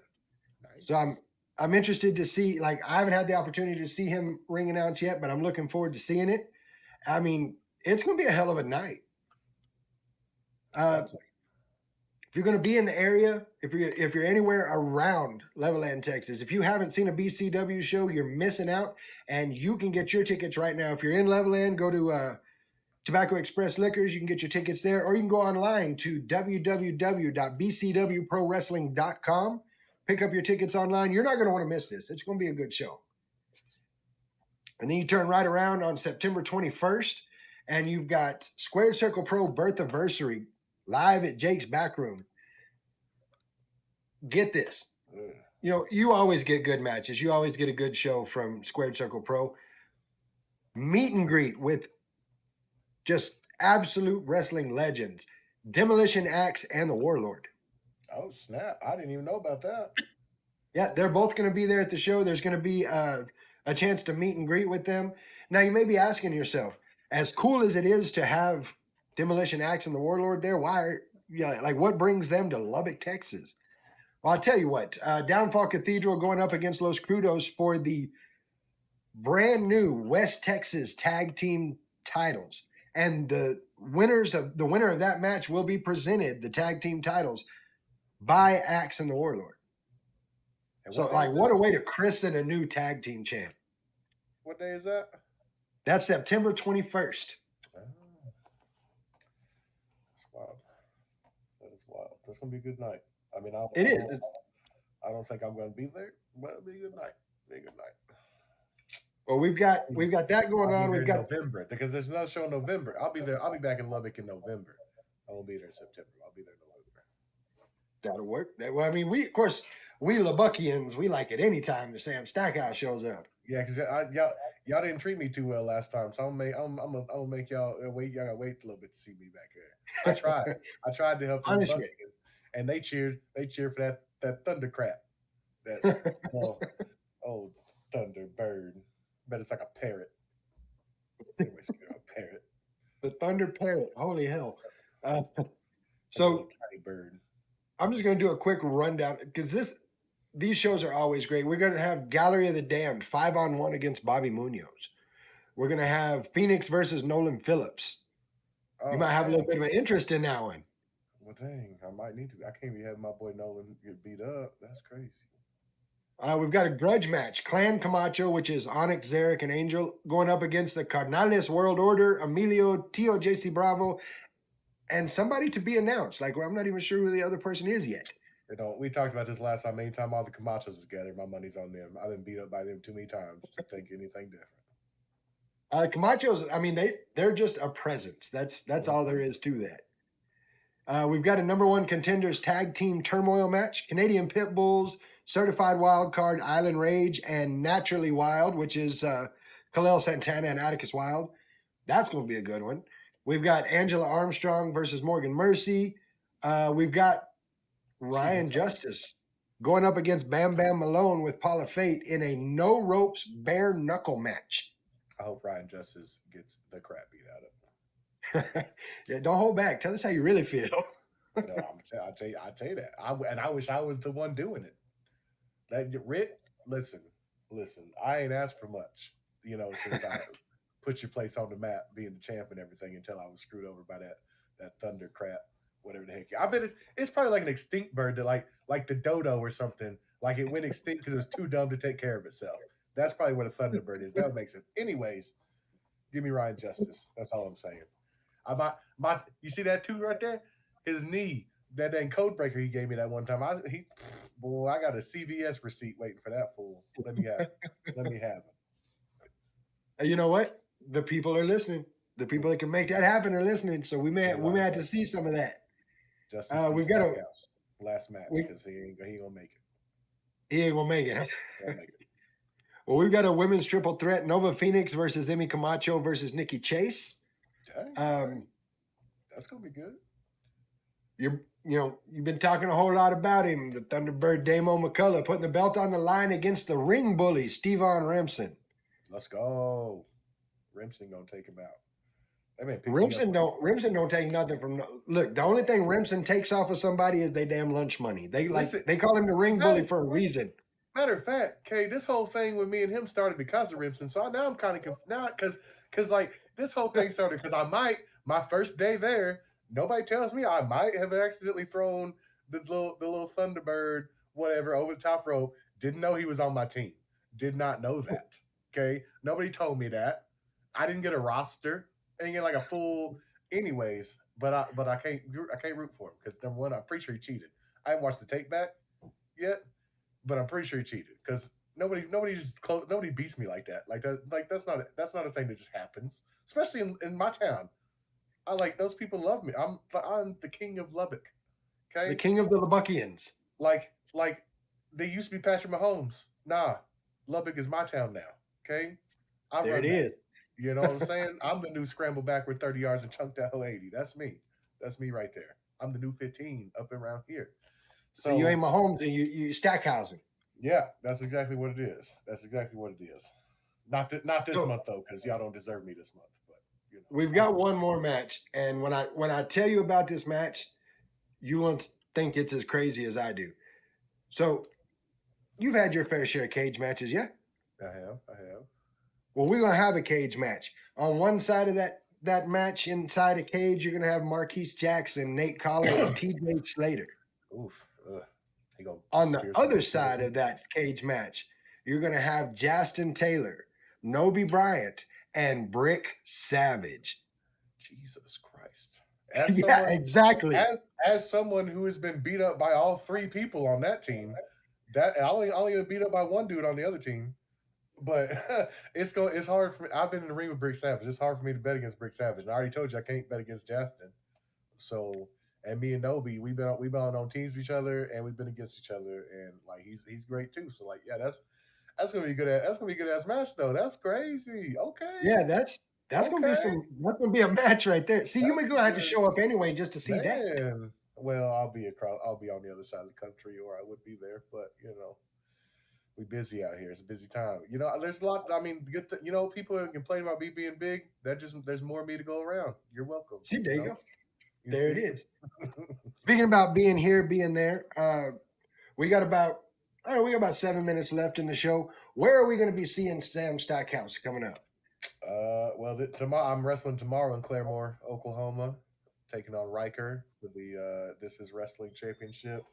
Nice. So I'm interested to see, I haven't had the opportunity to see him ring announce yet, but I'm looking forward to seeing it. I mean, it's going to be a hell of a night. If you're going to be in the area, if you're anywhere around Levelland, Texas, if you haven't seen a BCW show, you're missing out. And you can get your tickets right now. If you're in Levelland, go to Tobacco Express Liquors. You can get your tickets there, or you can go online to www.bcwprowrestling.com. Pick up your tickets online. You're not going to want to miss this. It's going to be a good show. And then you turn right around on September 21st, and you've got Squared Circle Pro Birthiversary live at Jake's Backroom. Get this. You always get good matches. You always get a good show from Squared Circle Pro. Meet and greet with just absolute wrestling legends, Demolition Axe and the Warlord. Oh, snap. I didn't even know about that. Yeah, they're both going to be there at the show. There's going to be a chance to meet and greet with them. Now, you may be asking yourself, as cool as it is to have Demolition Axe and the Warlord there, what brings them to Lubbock, Texas? Well, I'll tell you what, Downfall Cathedral going up against Los Crudos for the brand new West Texas tag team titles. And the winner of that match will be presented the tag team titles by Axe and the Warlord. And so, what a way to christen a new tag team champ. What day is that? That's September 21st. That's wild. That is wild. That's going to be a good night. I mean, I don't think I'm going to be there, but it'll be a good night. Well, we've got that going on. We've got November because there's another show in November. I'll be there. I'll be back in Lubbock in November. I won't be there in September. I'll be there in November. That'll work. Well, I mean, we Lubbuckians, we like it anytime the Sam Stackhouse shows up. Yeah, because y'all didn't treat me too well last time, so I'm gonna make y'all wait. Y'all gotta wait a little bit to see me back here. I tried to help them, and they cheered for that Thunder crap. That old Thunder bird. But it's like a parrot. A parrot. The Thunder Parrot. Holy hell. So tiny bird. I'm just going to do a quick rundown because these shows are always great. We're going to have Gallery of the Damned 5-on-1 against Bobby Munoz. We're going to have Phoenix versus Nolan Phillips. You might have a little bit of an interest in that one. Well, dang, I might need to. I can't even have my boy Nolan get beat up. That's crazy. We've got a grudge match. Clan Camacho, which is Onyx, Zarek, and Angel, going up against the Carnales World Order, Emilio, Tio, JC Bravo, and somebody to be announced. Like, well, I'm not even sure who the other person is yet. You know, we talked about this last time. Anytime all the Camachos together, my money's on them. I've been beat up by them too many times to think anything different. Camachos, I mean, they're just a presence. That's all there is to that. We've got a number one contenders tag team turmoil match. Canadian Pit Bulls, Certified Wild Card, Island Rage, and Naturally Wild, which is Khalil Santana and Atticus Wild. That's going to be a good one. We've got Angela Armstrong versus Morgan Mercy. We've got Ryan Justice going up against Bam Bam Malone with Paula Fate in a no ropes bare knuckle match. I hope Ryan Justice gets the crap beat out of him. Yeah, don't hold back. Tell us how you really feel. No, I'll tell you that. I wish I was the one doing it. That Rick, listen. I ain't asked for much, you know, since I put your place on the map, being the champ and everything, until I was screwed over by that Thunder crap, whatever the heck. I bet it's probably like an extinct bird that like the dodo or something. Like it went extinct because it was too dumb to take care of itself. That's probably what a Thunderbird is. That would make sense. Anyways, give me Ryan Justice. That's all I'm saying. You see that too right there? His knee, that dang code breaker he gave me that one time. I got a CVS receipt waiting for that fool. Let me have it. Let me have it. You know what? The people are listening. The people that can make that happen are listening. So we may have to see some of that. We've got a last match because he ain't gonna make it. He ain't gonna make it. Huh? He'll make it. Well, we've got a women's triple threat: Nova Phoenix versus Emmy Camacho versus Nikki Chase. Dang, that's gonna be good. You've been talking a whole lot about him, the Thunderbird Damo McCullough, putting the belt on the line against the ring bully, Stevan Remsen. Let's go. Remsen gonna take him out. Remsen don't take nothing from. Look, the only thing Remsen takes off of somebody is they damn lunch money. They call him the ring bully for a reason. Matter of fact, Kay, this whole thing with me and him started because of Remsen. So now I'm kind of not because like this whole thing started because my first day there, nobody tells me I might have accidentally thrown the little Thunderbird whatever over the top rope. Didn't know he was on my team. Did not know that. Okay, nobody told me that. I didn't get a roster. I didn't get like a full. Anyways, but I can't root for him because number one, I'm pretty sure he cheated. I haven't watched the take back yet, but I'm pretty sure he cheated because nobody beats me like that. That's not a thing that just happens, especially in my town. I like those people love me. I'm the king of Lubbock. Okay, the king of the Lubbuckians. Like they used to be Patrick Mahomes. Nah, Lubbock is my town now. Okay, There it is. You know what I'm saying? I'm the new scramble backward 30 yards and chunk that whole 80. That's me. That's me right there. I'm the new 15 up and around here. So you ain't Mahomes and you Stackhausen. Yeah, that's exactly what it is. Not this month though, because y'all don't deserve me this month. But we've got one more match, and when I tell you about this match, you won't think it's as crazy as I do. So you've had your fair share of cage matches, yeah? I have. Well, we're gonna have a cage match. On one side of that match, inside a cage, you're gonna have Marquise Jackson, Nate Collins, and TJ Slater. Oof. On the other side of that cage match, you're gonna have Justin Taylor, Nobi Bryant, and Brick Savage. Jesus Christ. Yeah, exactly. As someone who has been beat up by all three people on that team, that I only been beat up by one dude on the other team. But it's hard for me. I've been in the ring with Brick Savage. It's hard for me to bet against Brick Savage. And I already told you I can't bet against Justin. So, and me and Nobi, we've been on teams with each other, and we've been against each other, and like he's great too. So like, yeah, that's gonna be good. That's gonna be a good ass match though. That's crazy. Okay. Yeah, that's gonna be a match right there. See, you're gonna have to show up anyway just to see that. Well, I'll be on the other side of the country, or I would be there, but we busy out here. It's a busy time. There's a lot. I mean, people are complaining about me being big. There's more of me to go around. You're welcome. See, there you go. There it is. Speaking about being here, being there, we got about 7 minutes left in the show. Where are we going to be seeing Sam Stackhouse coming up? Well, tomorrow I'm wrestling tomorrow in Claremore, Oklahoma, taking on Riker for the This Is Wrestling Championship,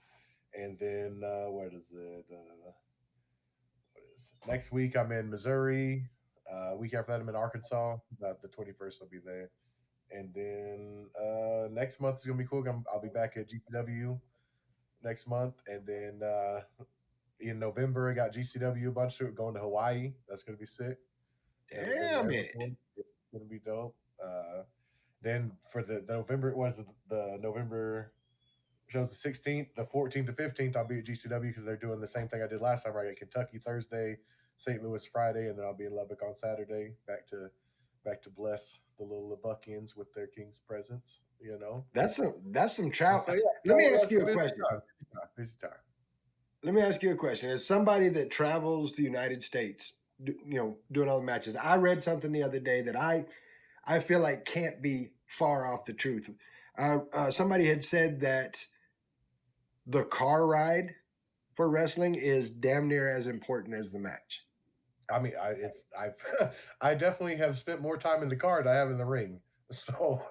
and then what is it? Next week I'm in Missouri. Week after that I'm in Arkansas. The 21st I'll be there. And then next month is gonna be cool. I'll be back at GCW next month, and then in November I got GCW a bunch of going to Hawaii. That's gonna be sick. Never been Damn there it. before. It's gonna be dope. Then for the November, it was the November shows the 16th, the 14th to 15th. I'll be at GCW because they're doing the same thing I did last time. Right, at Kentucky Thursday, St. Louis Friday, and then I'll be in Lubbock on Saturday. Back to bless the little Lubbuckians with their king's presence. You know. That's some travel. So yeah, Let me no, ask you a busy question. time, busy time. Let me ask you a question. As somebody that travels the United States, doing all the matches, I read something the other day that I feel like can't be far off the truth. Somebody had said that the car ride for wrestling is damn near as important as the match. I mean, I definitely have spent more time in the car than I have in the ring. So,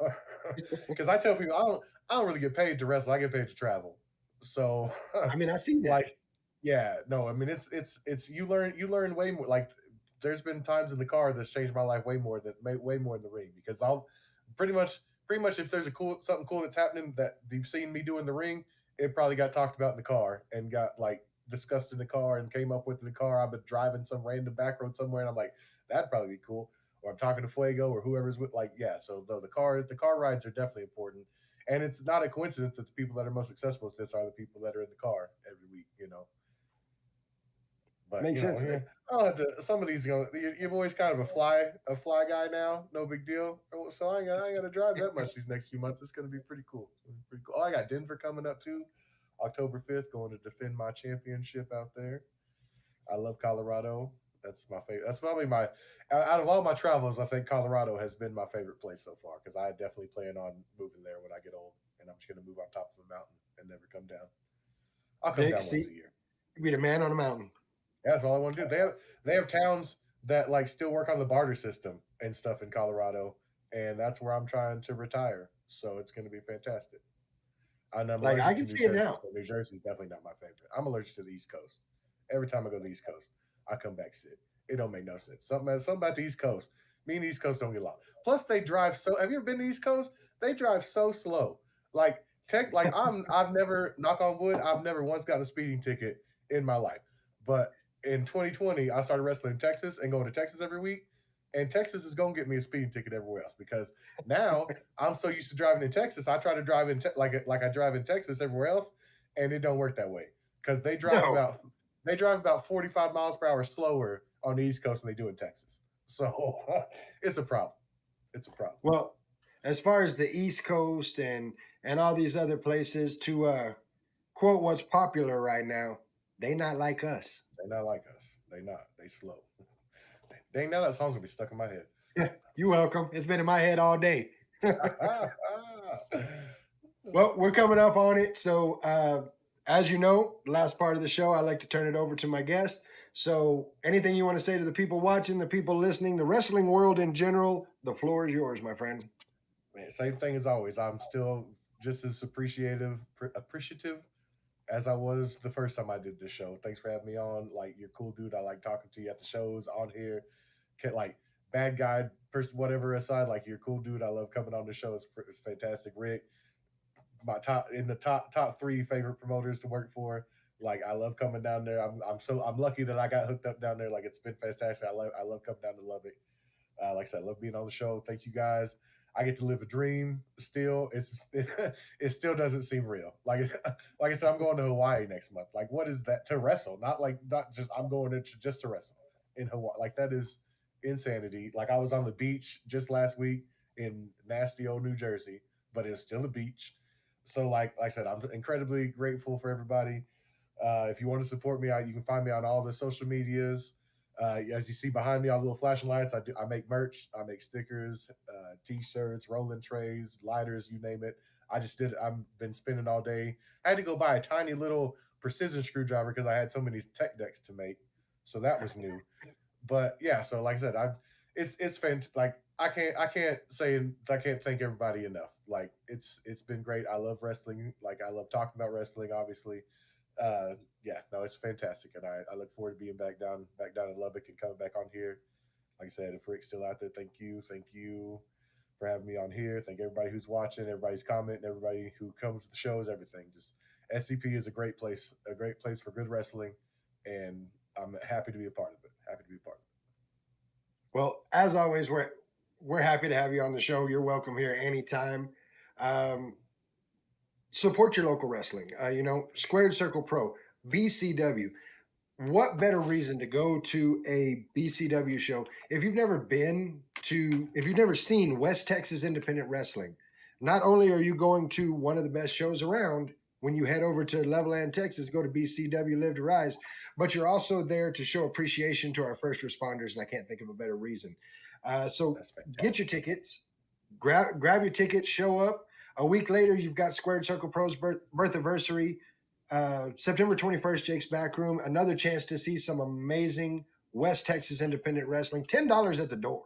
because I tell people I don't really get paid to wrestle. I get paid to travel. So, I mean, I see that. like, yeah, no, I mean, it's you learn way more. Like, there's been times in the car that's changed my life way more in the ring because I'll pretty much if there's something cool that's happening that you've seen me do in the ring, it probably got talked about in the car and got like discussed in the car and came up with in the car. I've been driving some random back road somewhere and I'm like, that'd probably be cool. Or I'm talking to Fuego or whoever's with, like, yeah. So no, the car rides are definitely important. And it's not a coincidence that the people that are most successful with this are the people that are in the car every week, But Makes sense. yeah, I don't have to. Some of these you've always kind of a fly guy now. No big deal. So I ain't got to drive that much these next few months. It's gonna be pretty cool. Oh, I got Denver coming up too, October 5th, going to defend my championship out there. I love Colorado. That's my favorite. That's probably out of all my travels, I think Colorado has been my favorite place so far because I definitely plan on moving there when I get old, and I'm just gonna move on top of a mountain and never come down. I'll come down once a year. You be the man on the mountain. Yeah, that's all I want to do. They have towns that like still work on the barter system and stuff in Colorado, and that's where I'm trying to retire. So it's going to be fantastic. And I'm Like, I allergic can to New see it Jersey, now. so New Jersey is definitely not my favorite. I'm allergic to the East Coast. Every time I go to the East Coast, I come back sick. It don't make no sense. Something about the East Coast. Me and the East Coast don't get along. Plus, they drive so. Have you ever been to the East Coast? They drive so slow. Like I've never, knock on wood, I've never once gotten a speeding ticket in my life. But in 2020, I started wrestling in Texas and going to Texas every week. And Texas is going to get me a speeding ticket everywhere else because now I'm so used to driving in Texas. I try to drive in like I drive in Texas everywhere else, and it don't work that way because they drive about 45 miles per hour slower on the East Coast than they do in Texas. So it's a problem. It's a problem. Well, as far as the East Coast and all these other places, to quote what's popular right now, they not like us. They're not like us. They not. They slow. Dang, now that song's gonna be stuck in my head. You're welcome. It's been in my head all day. Well, we're coming up on it. So, as you know, last part of the show, I like to turn it over to my guest. So, anything you want to say to the people watching, the people listening, the wrestling world in general, the floor is yours, my friend. Man, same thing as always. I'm still just as appreciative as I was the first time I did this show. Thanks for having me on. Like, you're a cool dude. I like talking to you at the shows, on here. Like, bad guy, person, whatever aside, like, you're a cool dude. I love coming on the show. It's fantastic. Rick, my top 3 favorite promoters to work for. Like, I love coming down there. I'm lucky that I got hooked up down there. Like, it's been fantastic. I love coming down to Lubbock. Like I said, I love being on the show. Thank you guys. I get to live a dream still. It still doesn't seem real. Like I said, I'm going to Hawaii next month. Like, what is that? To wrestle, not just I'm going to just to wrestle in Hawaii. Like, that is insanity. Like, I was on the beach just last week in nasty old New Jersey, but it's still a beach. So like I said, I'm incredibly grateful for everybody. If you want to support me, you can find me on all the social medias. As you see behind me, all the little flashing lights. I make merch. I make stickers, T-shirts, rolling trays, lighters, you name it. I've been spending all day. I had to go buy a tiny little precision screwdriver because I had so many tech decks to make. So that was new. But yeah, so like I said, it's fantastic. Like, I can't thank everybody enough. Like, it's been great. I love wrestling. Like, I love talking about wrestling, obviously. yeah, no, it's fantastic, and I look forward to being back down in Lubbock and coming back on here. Like I said, if Rick's still out there, thank you for having me on here. Thank everybody who's watching, everybody's commenting, everybody who comes to the shows, everything. Just SCP is a great place for good wrestling, and I'm happy to be a part of it. Happy to be a part of it. Well, as always, we're happy to have you on the show. You're welcome here anytime. Support your local wrestling. Squared Circle Pro, BCW. What better reason to go to a BCW show if you've never seen West Texas Independent Wrestling? Not only are you going to one of the best shows around when you head over to Levelland, Texas, go to BCW Live to Rise, but you're also there to show appreciation to our first responders, and I can't think of a better reason. So get your tickets, grab your tickets, show up. A week later, you've got Squared Circle Pro's birthiversary. September 21st, Jake's Backroom. Another chance to see some amazing West Texas independent wrestling. $10 at the door.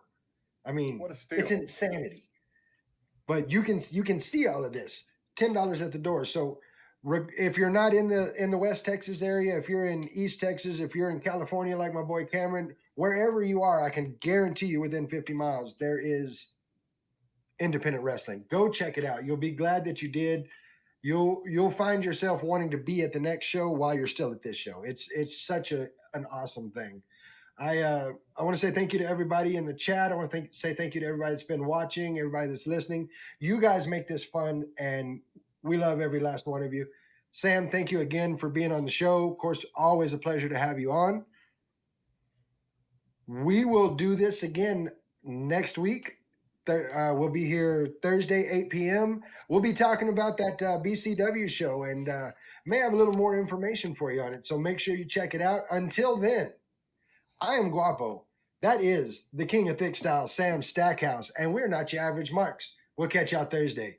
I mean, What a steal. it's insanity. But you can see all of this. $10 at the door. So if you're not in the West Texas area, if you're in East Texas, if you're in California like my boy Cameron, wherever you are, I can guarantee you within 50 miles there is independent wrestling. Go check it out. You'll be glad that you did. You'll find yourself wanting to be at the next show while you're still at this show. It's such an awesome thing. I want to say thank you to everybody in the chat. I want to say thank you to everybody that's been watching, everybody that's listening. You guys make this fun, and we love every last one of you. Sam, thank you again for being on the show. Of course, always a pleasure to have you on. We will do this again next week. We'll be here Thursday, 8 p.m. We'll be talking about that BCW show and may have a little more information for you on it. So make sure you check it out. Until then, I am Guapo. That is the King of Thick Style, Sam Stackhouse, and we're not your average marks. We'll catch y'all Thursday.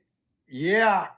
Yeah.